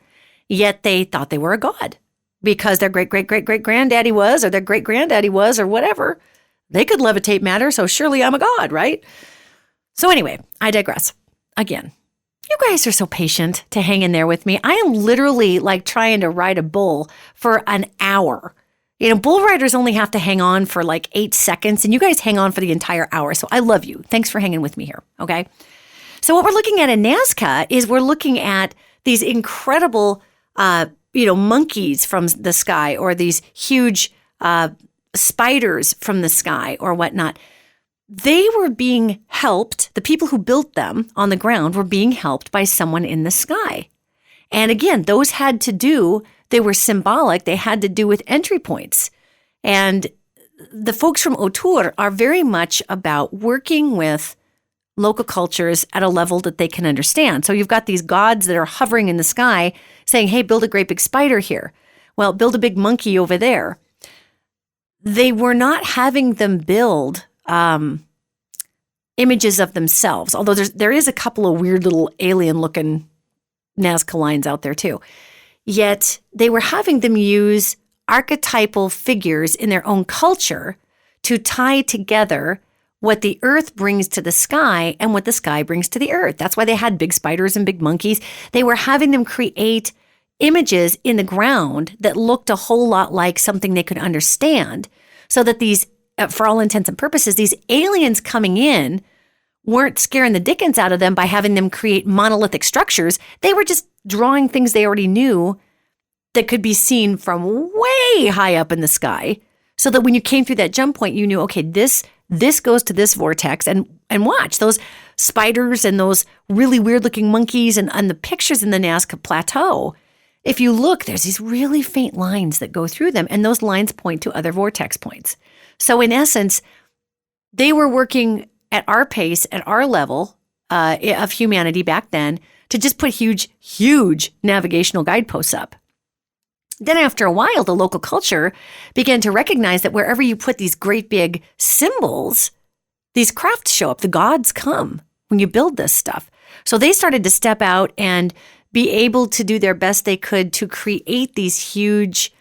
yet they thought they were a god. Because their great-great-great-great-granddaddy was, or their great-granddaddy was, or whatever. They could levitate matter, so surely I'm a god, right? So anyway, I digress. Again, you guys are so patient to hang in there with me. I am literally like trying to ride a bull for an hour. Bull riders only have to hang on for like 8 seconds, and you guys hang on for the entire hour. So I love you. Thanks for hanging with me here, okay? So what we're looking at in Nazca is we're looking at these incredible monkeys from the sky, or these huge spiders from the sky or whatnot. They were being helped. The people who built them on the ground were being helped by someone in the sky. And again, those they were symbolic. They had to do with entry points. And the folks from Otur are very much about working with local cultures at a level that they can understand. So you've got these gods that are hovering in the sky saying, hey, build a great big spider here. Well, build a big monkey over there. They were not having them build images of themselves, although there is a couple of weird little alien-looking Nazca Lines out there too. Yet they were having them use archetypal figures in their own culture to tie together what the earth brings to the sky and what the sky brings to the earth. That's why they had big spiders and big monkeys. They were having them create images in the ground that looked a whole lot like something they could understand, so that these, for all intents and purposes, these aliens coming in weren't scaring the dickens out of them by having them create monolithic structures. They were just drawing things they already knew that could be seen from way high up in the sky, so that when you came through that jump point, you knew, okay, this goes to this vortex. And watch those spiders and those really weird looking monkeys and the pictures in the Nazca Plateau. If you look, there's these really faint lines that go through them, and those lines point to other vortex points. So in essence, they were working at our pace, at our level of humanity back then, to just put huge navigational guideposts up. Then after a while, the local culture began to recognize that wherever you put these great big symbols, these crafts show up. The gods come when you build this stuff. So they started to step out and be able to do their best they could to create these huge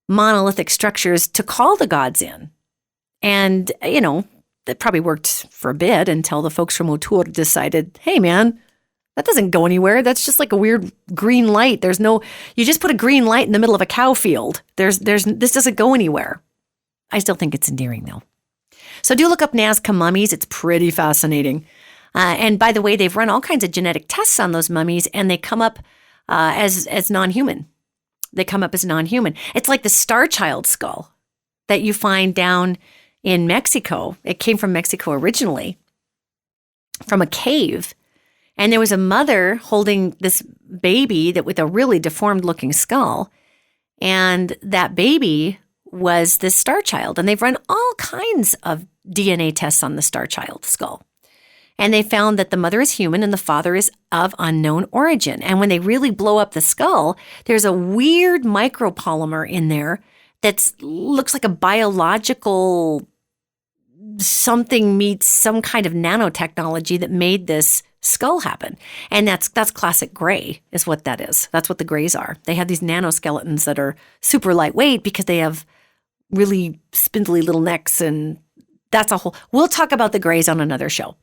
monolithic structures to call the gods in. And, that probably worked for a bit until the folks from O'Toole decided, hey, man, that doesn't go anywhere. That's just like a weird green light. You just put a green light in the middle of a cow field. This doesn't go anywhere. I still think it's endearing, though. So do look up Nazca Mummies. It's pretty fascinating. And by the way, they've run all kinds of genetic tests on those mummies, and they come up as non-human. They come up as non-human. It's like the Star Child skull that you find down in Mexico. It came from Mexico originally, from a cave. And there was a mother holding this baby with a really deformed-looking skull. And that baby was this Star Child. And they've run all kinds of DNA tests on the Star Child skull. And they found that the mother is human and the father is of unknown origin. And when they really blow up the skull, there's a weird micropolymer in there that looks like a biological something meets some kind of nanotechnology that made this skull happen. And that's classic gray is what that is. That's what the grays are. They have these nanoskeletons that are super lightweight because they have really spindly little necks, and we'll talk about the grays on another show.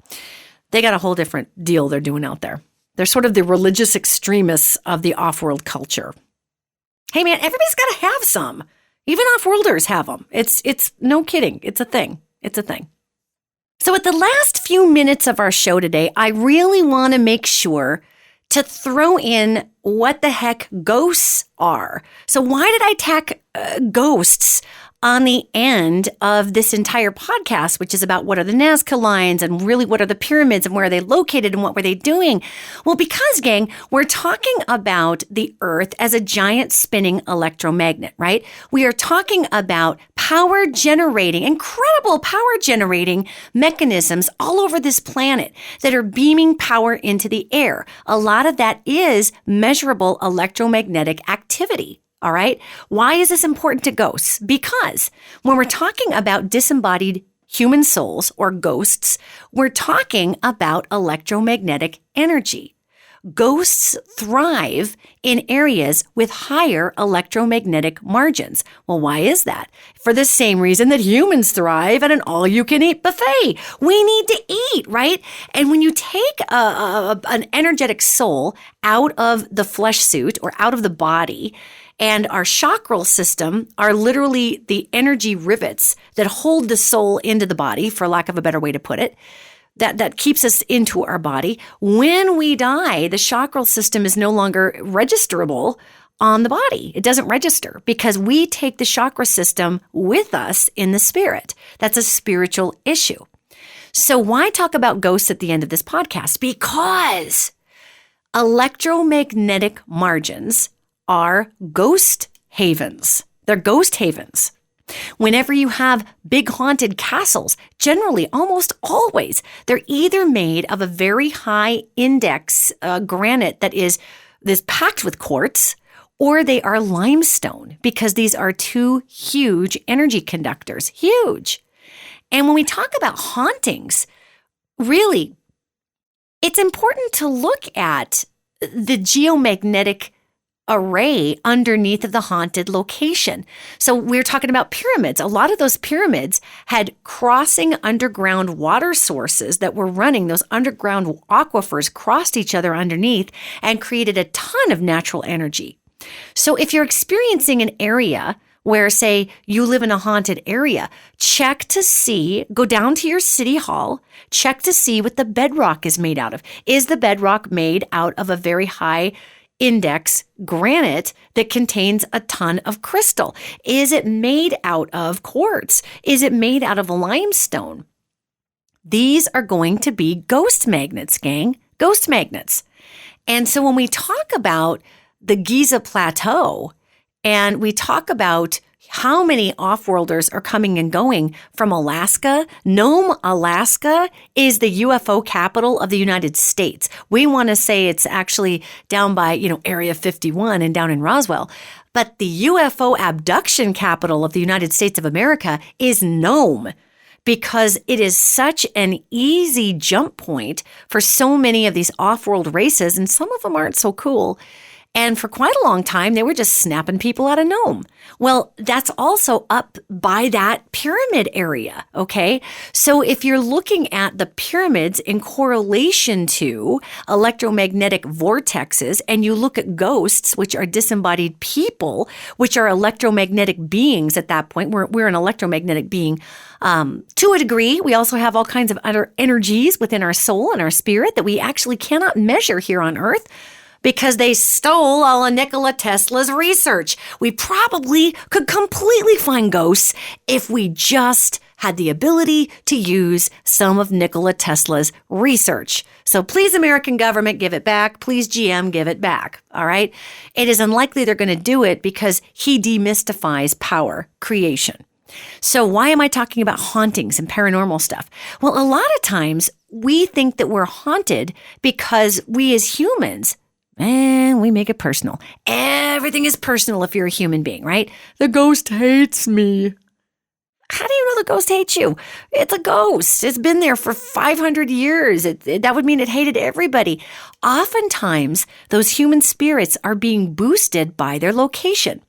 They got a whole different deal they're doing out there. They're sort of the religious extremists of the off-world culture. Hey man, everybody's got to have some. Even off-worlders have them. It's no kidding. It's a thing. It's a thing. So at the last few minutes of our show today, I really want to make sure to throw in what the heck ghosts are. So why did I tack ghosts on the end of this entire podcast, which is about what are the Nazca Lines and really what are the pyramids and where are they located and what were they doing? Well, because, gang, we're talking about the Earth as a giant spinning electromagnet, right? We are talking about incredible power generating mechanisms all over this planet that are beaming power into the air. A lot of that is measurable electromagnetic activity. All right. Why is this important to ghosts? Because when we're talking about disembodied human souls or ghosts, we're talking about electromagnetic energy. Ghosts thrive in areas with higher electromagnetic margins. Well, why is that? For the same reason that humans thrive at an all-you-can-eat buffet. We need to eat, right? And when you take an energetic soul out of the flesh suit or out of the body, and our chakral system are literally the energy rivets that hold the soul into the body, for lack of a better way to put it, that keeps us into our body. When we die, the chakral system is no longer registerable on the body. It doesn't register because we take the chakra system with us in the spirit. That's a spiritual issue. So why talk about ghosts at the end of this podcast? Because electromagnetic margins are ghost havens. They're ghost havens. Whenever you have big haunted castles, generally, almost always, they're either made of a very high index granite that is packed with quartz, or they are limestone because these are two huge energy conductors. Huge. And when we talk about hauntings, really, it's important to look at the geomagnetic array underneath of the haunted location. So we're talking about pyramids. A lot of those pyramids had crossing underground water sources that were running. Those underground aquifers crossed each other underneath and created a ton of natural energy. So if you're experiencing an area where, say, you live in a haunted area, check to see, go down to your city hall, check to see what the bedrock is made out of. Is the bedrock made out of a very high index granite that contains a ton of crystal? Is it made out of quartz? Is it made out of limestone? These are going to be ghost magnets, gang, ghost magnets. And so when we talk about the Giza Plateau and we talk about how many off-worlders are coming and going from Alaska. Nome, Alaska is the UFO capital of the United States. We want to say it's actually down by, Area 51 and down in Roswell. But the UFO abduction capital of the United States of America is Nome, because it is such an easy jump point for so many of these off-world races, and some of them aren't so cool. And for quite a long time, they were just snapping people out of Nome. Well, that's also up by that pyramid area, okay? So if you're looking at the pyramids in correlation to electromagnetic vortexes, and you look at ghosts, which are disembodied people, which are electromagnetic beings at that point, we're an electromagnetic being to a degree. We also have all kinds of other energies within our soul and our spirit that we actually cannot measure here on Earth, because they stole all of Nikola Tesla's research. We probably could completely find ghosts if we just had the ability to use some of Nikola Tesla's research. So please, American government, give it back. Please, GM, give it back. All right? It is unlikely they're going to do it because he demystifies power creation. So why am I talking about hauntings and paranormal stuff? Well, a lot of times we think that we're haunted because we as humans, and we make it personal. Everything is personal if you're a human being, right? The ghost hates me. How do you know the ghost hates you? It's a ghost. It's been there for 500 years. That would mean it hated everybody. Oftentimes, those human spirits are being boosted by their location.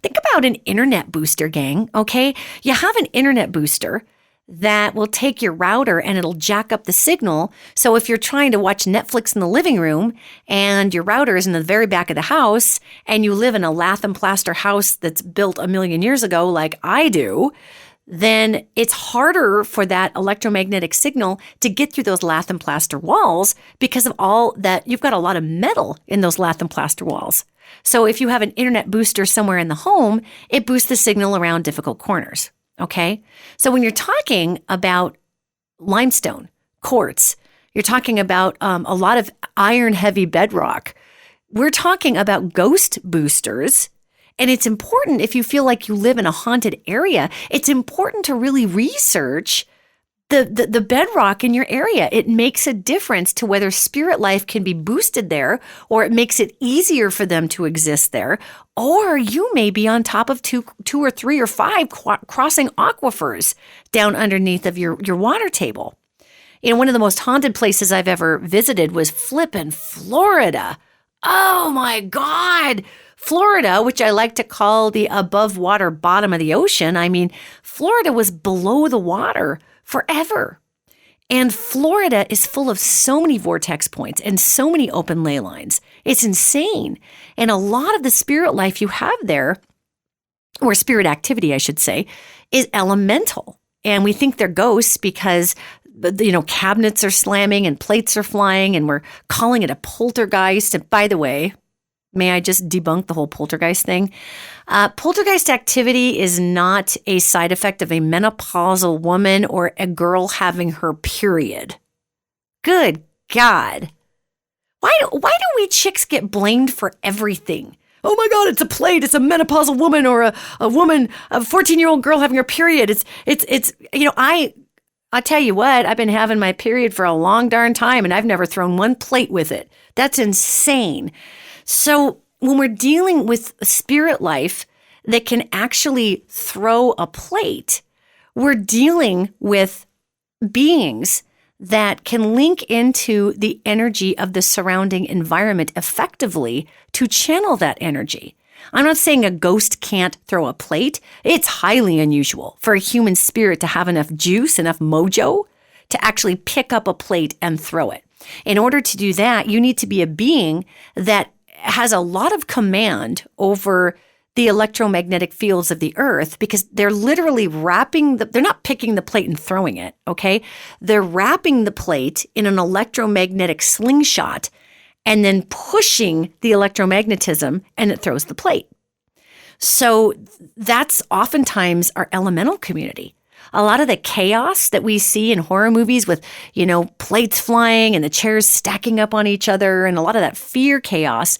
Think about an internet booster, gang, okay? You have an internet booster that will take your router and it'll jack up the signal. So if you're trying to watch Netflix in the living room and your router is in the very back of the house and you live in a lath and plaster house that's built a million years ago like I do, then it's harder for that electromagnetic signal to get through those lath and plaster walls because of all that. You've got a lot of metal in those lath and plaster walls. So if you have an internet booster somewhere in the home, it boosts the signal around difficult corners. Okay? So when you're talking about limestone, quartz, you're talking about a lot of iron-heavy bedrock. We're talking about ghost boosters. And it's important, if you feel like you live in a haunted area, it's important to really research the bedrock in your area. It makes a difference to whether spirit life can be boosted there, or it makes it easier for them to exist there, or you may be on top of two or three or five crossing aquifers down underneath of your water table. One of the most haunted places I've ever visited was flippin' Florida. Oh my God. Florida, which I like to call the above water bottom of the ocean. I mean, Florida was below the water forever. And Florida is full of so many vortex points and so many open ley lines. It's insane. And a lot of the spirit life you have there, or spirit activity, I should say, is elemental. And we think they're ghosts because, cabinets are slamming and plates are flying and we're calling it a poltergeist. And by the way, may I just debunk the whole poltergeist thing? Poltergeist activity is not a side effect of a menopausal woman or a girl having her period. Good God. Why do we chicks get blamed for everything? Oh my God, it's a plate. It's a menopausal woman or a woman, a 14-year-old girl having her period. I tell you what, I've been having my period for a long darn time and I've never thrown one plate with it. That's insane. So when we're dealing with spirit life that can actually throw a plate, we're dealing with beings that can link into the energy of the surrounding environment effectively to channel that energy. I'm not saying a ghost can't throw a plate. It's highly unusual for a human spirit to have enough juice, enough mojo to actually pick up a plate and throw it. In order to do that, you need to be a being that has a lot of command over the electromagnetic fields of the earth, because they're literally they're not picking the plate and throwing it, okay? They're wrapping the plate in an electromagnetic slingshot and then pushing the electromagnetism, and it throws the plate. So that's oftentimes our elemental community. A lot of the chaos that we see in horror movies with, plates flying and the chairs stacking up on each other, and a lot of that fear chaos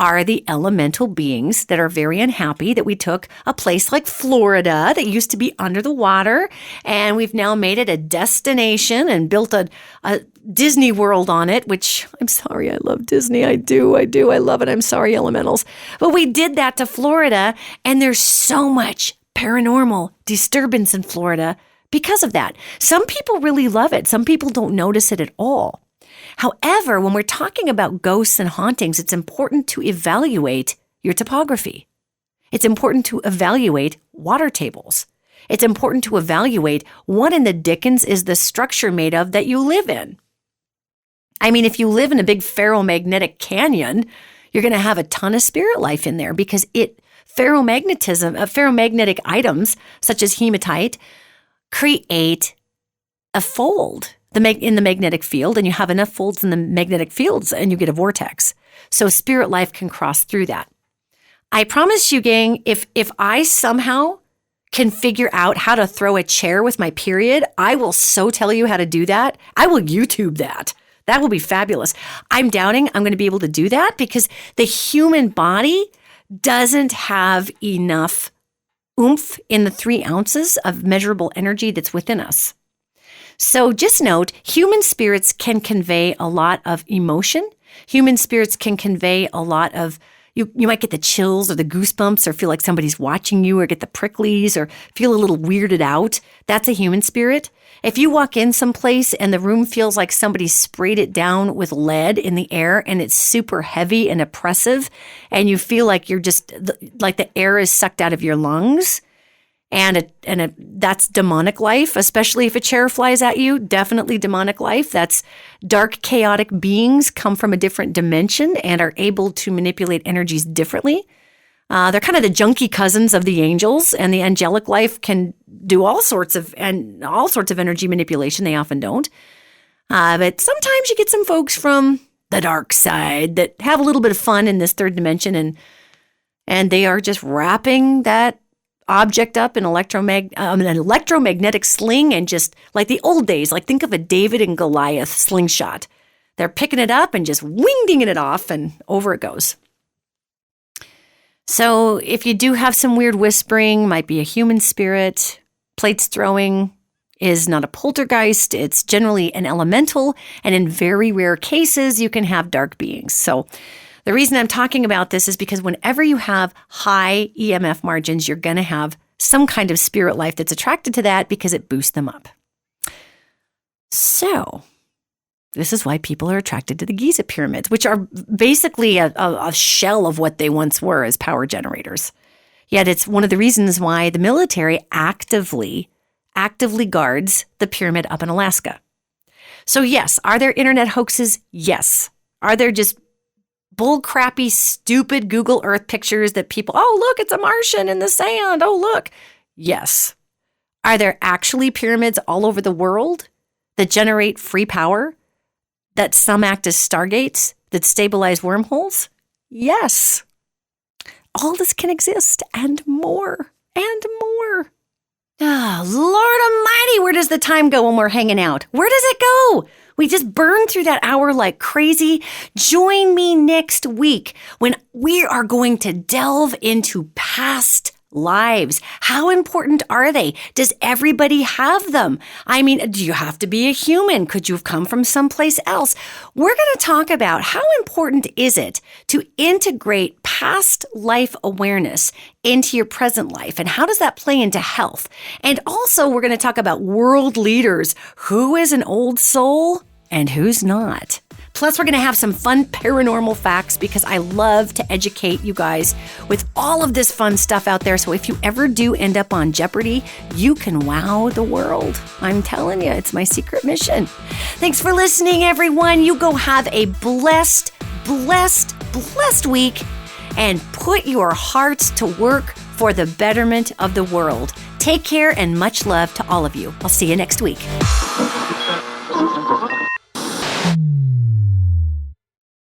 are the elemental beings that are very unhappy that we took a place like Florida that used to be under the water, and we've now made it a destination and built a Disney World on it, which I'm sorry, I love Disney. I do. I love it. I'm sorry, elementals. But we did that to Florida, and there's so much paranormal disturbance in Florida because of that. Some people really love it. Some people don't notice it at all. However, when we're talking about ghosts and hauntings, it's important to evaluate your topography. It's important to evaluate water tables. It's important to evaluate what in the dickens is the structure made of that you live in. I mean, if you live in a big ferromagnetic canyon, you're going to have a ton of spirit life in there because ferromagnetic items such as hematite create a fold in the magnetic field, and you have enough folds in the magnetic fields and you get a vortex. So spirit life can cross through that. I promise you, gang, if I somehow can figure out how to throw a chair with my period, I will so tell you how to do that. I will YouTube that. That will be fabulous. I'm doubting I'm going to be able to do that because the human body doesn't have enough oomph in the 3 ounces of measurable energy that's within us. So just note, human spirits can convey a lot of emotion. Human spirits can convey a lot of, you might get the chills or the goosebumps or feel like somebody's watching you or get the pricklies or feel a little weirded out. That's a human spirit. If you walk in someplace and the room feels like somebody sprayed it down with lead in the air and it's super heavy and oppressive and you feel like you're just, like the air is sucked out of your lungs, that's demonic life, especially if a chair flies at you, definitely demonic life. That's dark, chaotic beings come from a different dimension and are able to manipulate energies differently. They're kind of the junky cousins of the angels, and the angelic life can do all sorts of energy manipulation. They often don't. But sometimes you get some folks from the dark side that have a little bit of fun in this third dimension, and they are just wrapping that object up in an electromagnetic sling, and just like the old days, like think of a David and Goliath slingshot. They're picking it up and just winging it off, and over it goes. So if you do have some weird whispering, might be a human spirit. Plates throwing is not a poltergeist. It's generally an elemental, and in very rare cases, you can have dark beings. So the reason I'm talking about this is because whenever you have high EMF margins, you're going to have some kind of spirit life that's attracted to that because it boosts them up. So this is why people are attracted to the Giza pyramids, which are basically a shell of what they once were as power generators. Yet it's one of the reasons why the military actively guards the pyramid up in Alaska. So yes, are there internet hoaxes? Yes. Are there just bull-crappy, stupid Google Earth pictures that people, oh, look, it's a Martian in the sand. Oh, look. Yes. Are there actually pyramids all over the world that generate free power, that some act as stargates, that stabilize wormholes? Yes. All this can exist, and more, and more. Ah, Lord Almighty, where does the time go when we're hanging out? Where does it go? We just burned through that hour like crazy. Join me next week when we are going to delve into past lives. How important are they? Does everybody have them? I mean, do you have to be a human? Could you have come from someplace else? We're going to talk about how important is it to integrate past life awareness into your present life, and how does that play into health? And also, we're going to talk about world leaders. Who is an old soul and who's not? Plus, we're going to have some fun paranormal facts because I love to educate you guys with all of this fun stuff out there. So if you ever do end up on Jeopardy, you can wow the world. I'm telling you, it's my secret mission. Thanks for listening, everyone. You go have a blessed week and put your hearts to work for the betterment of the world. Take care and much love to all of you. I'll see you next week.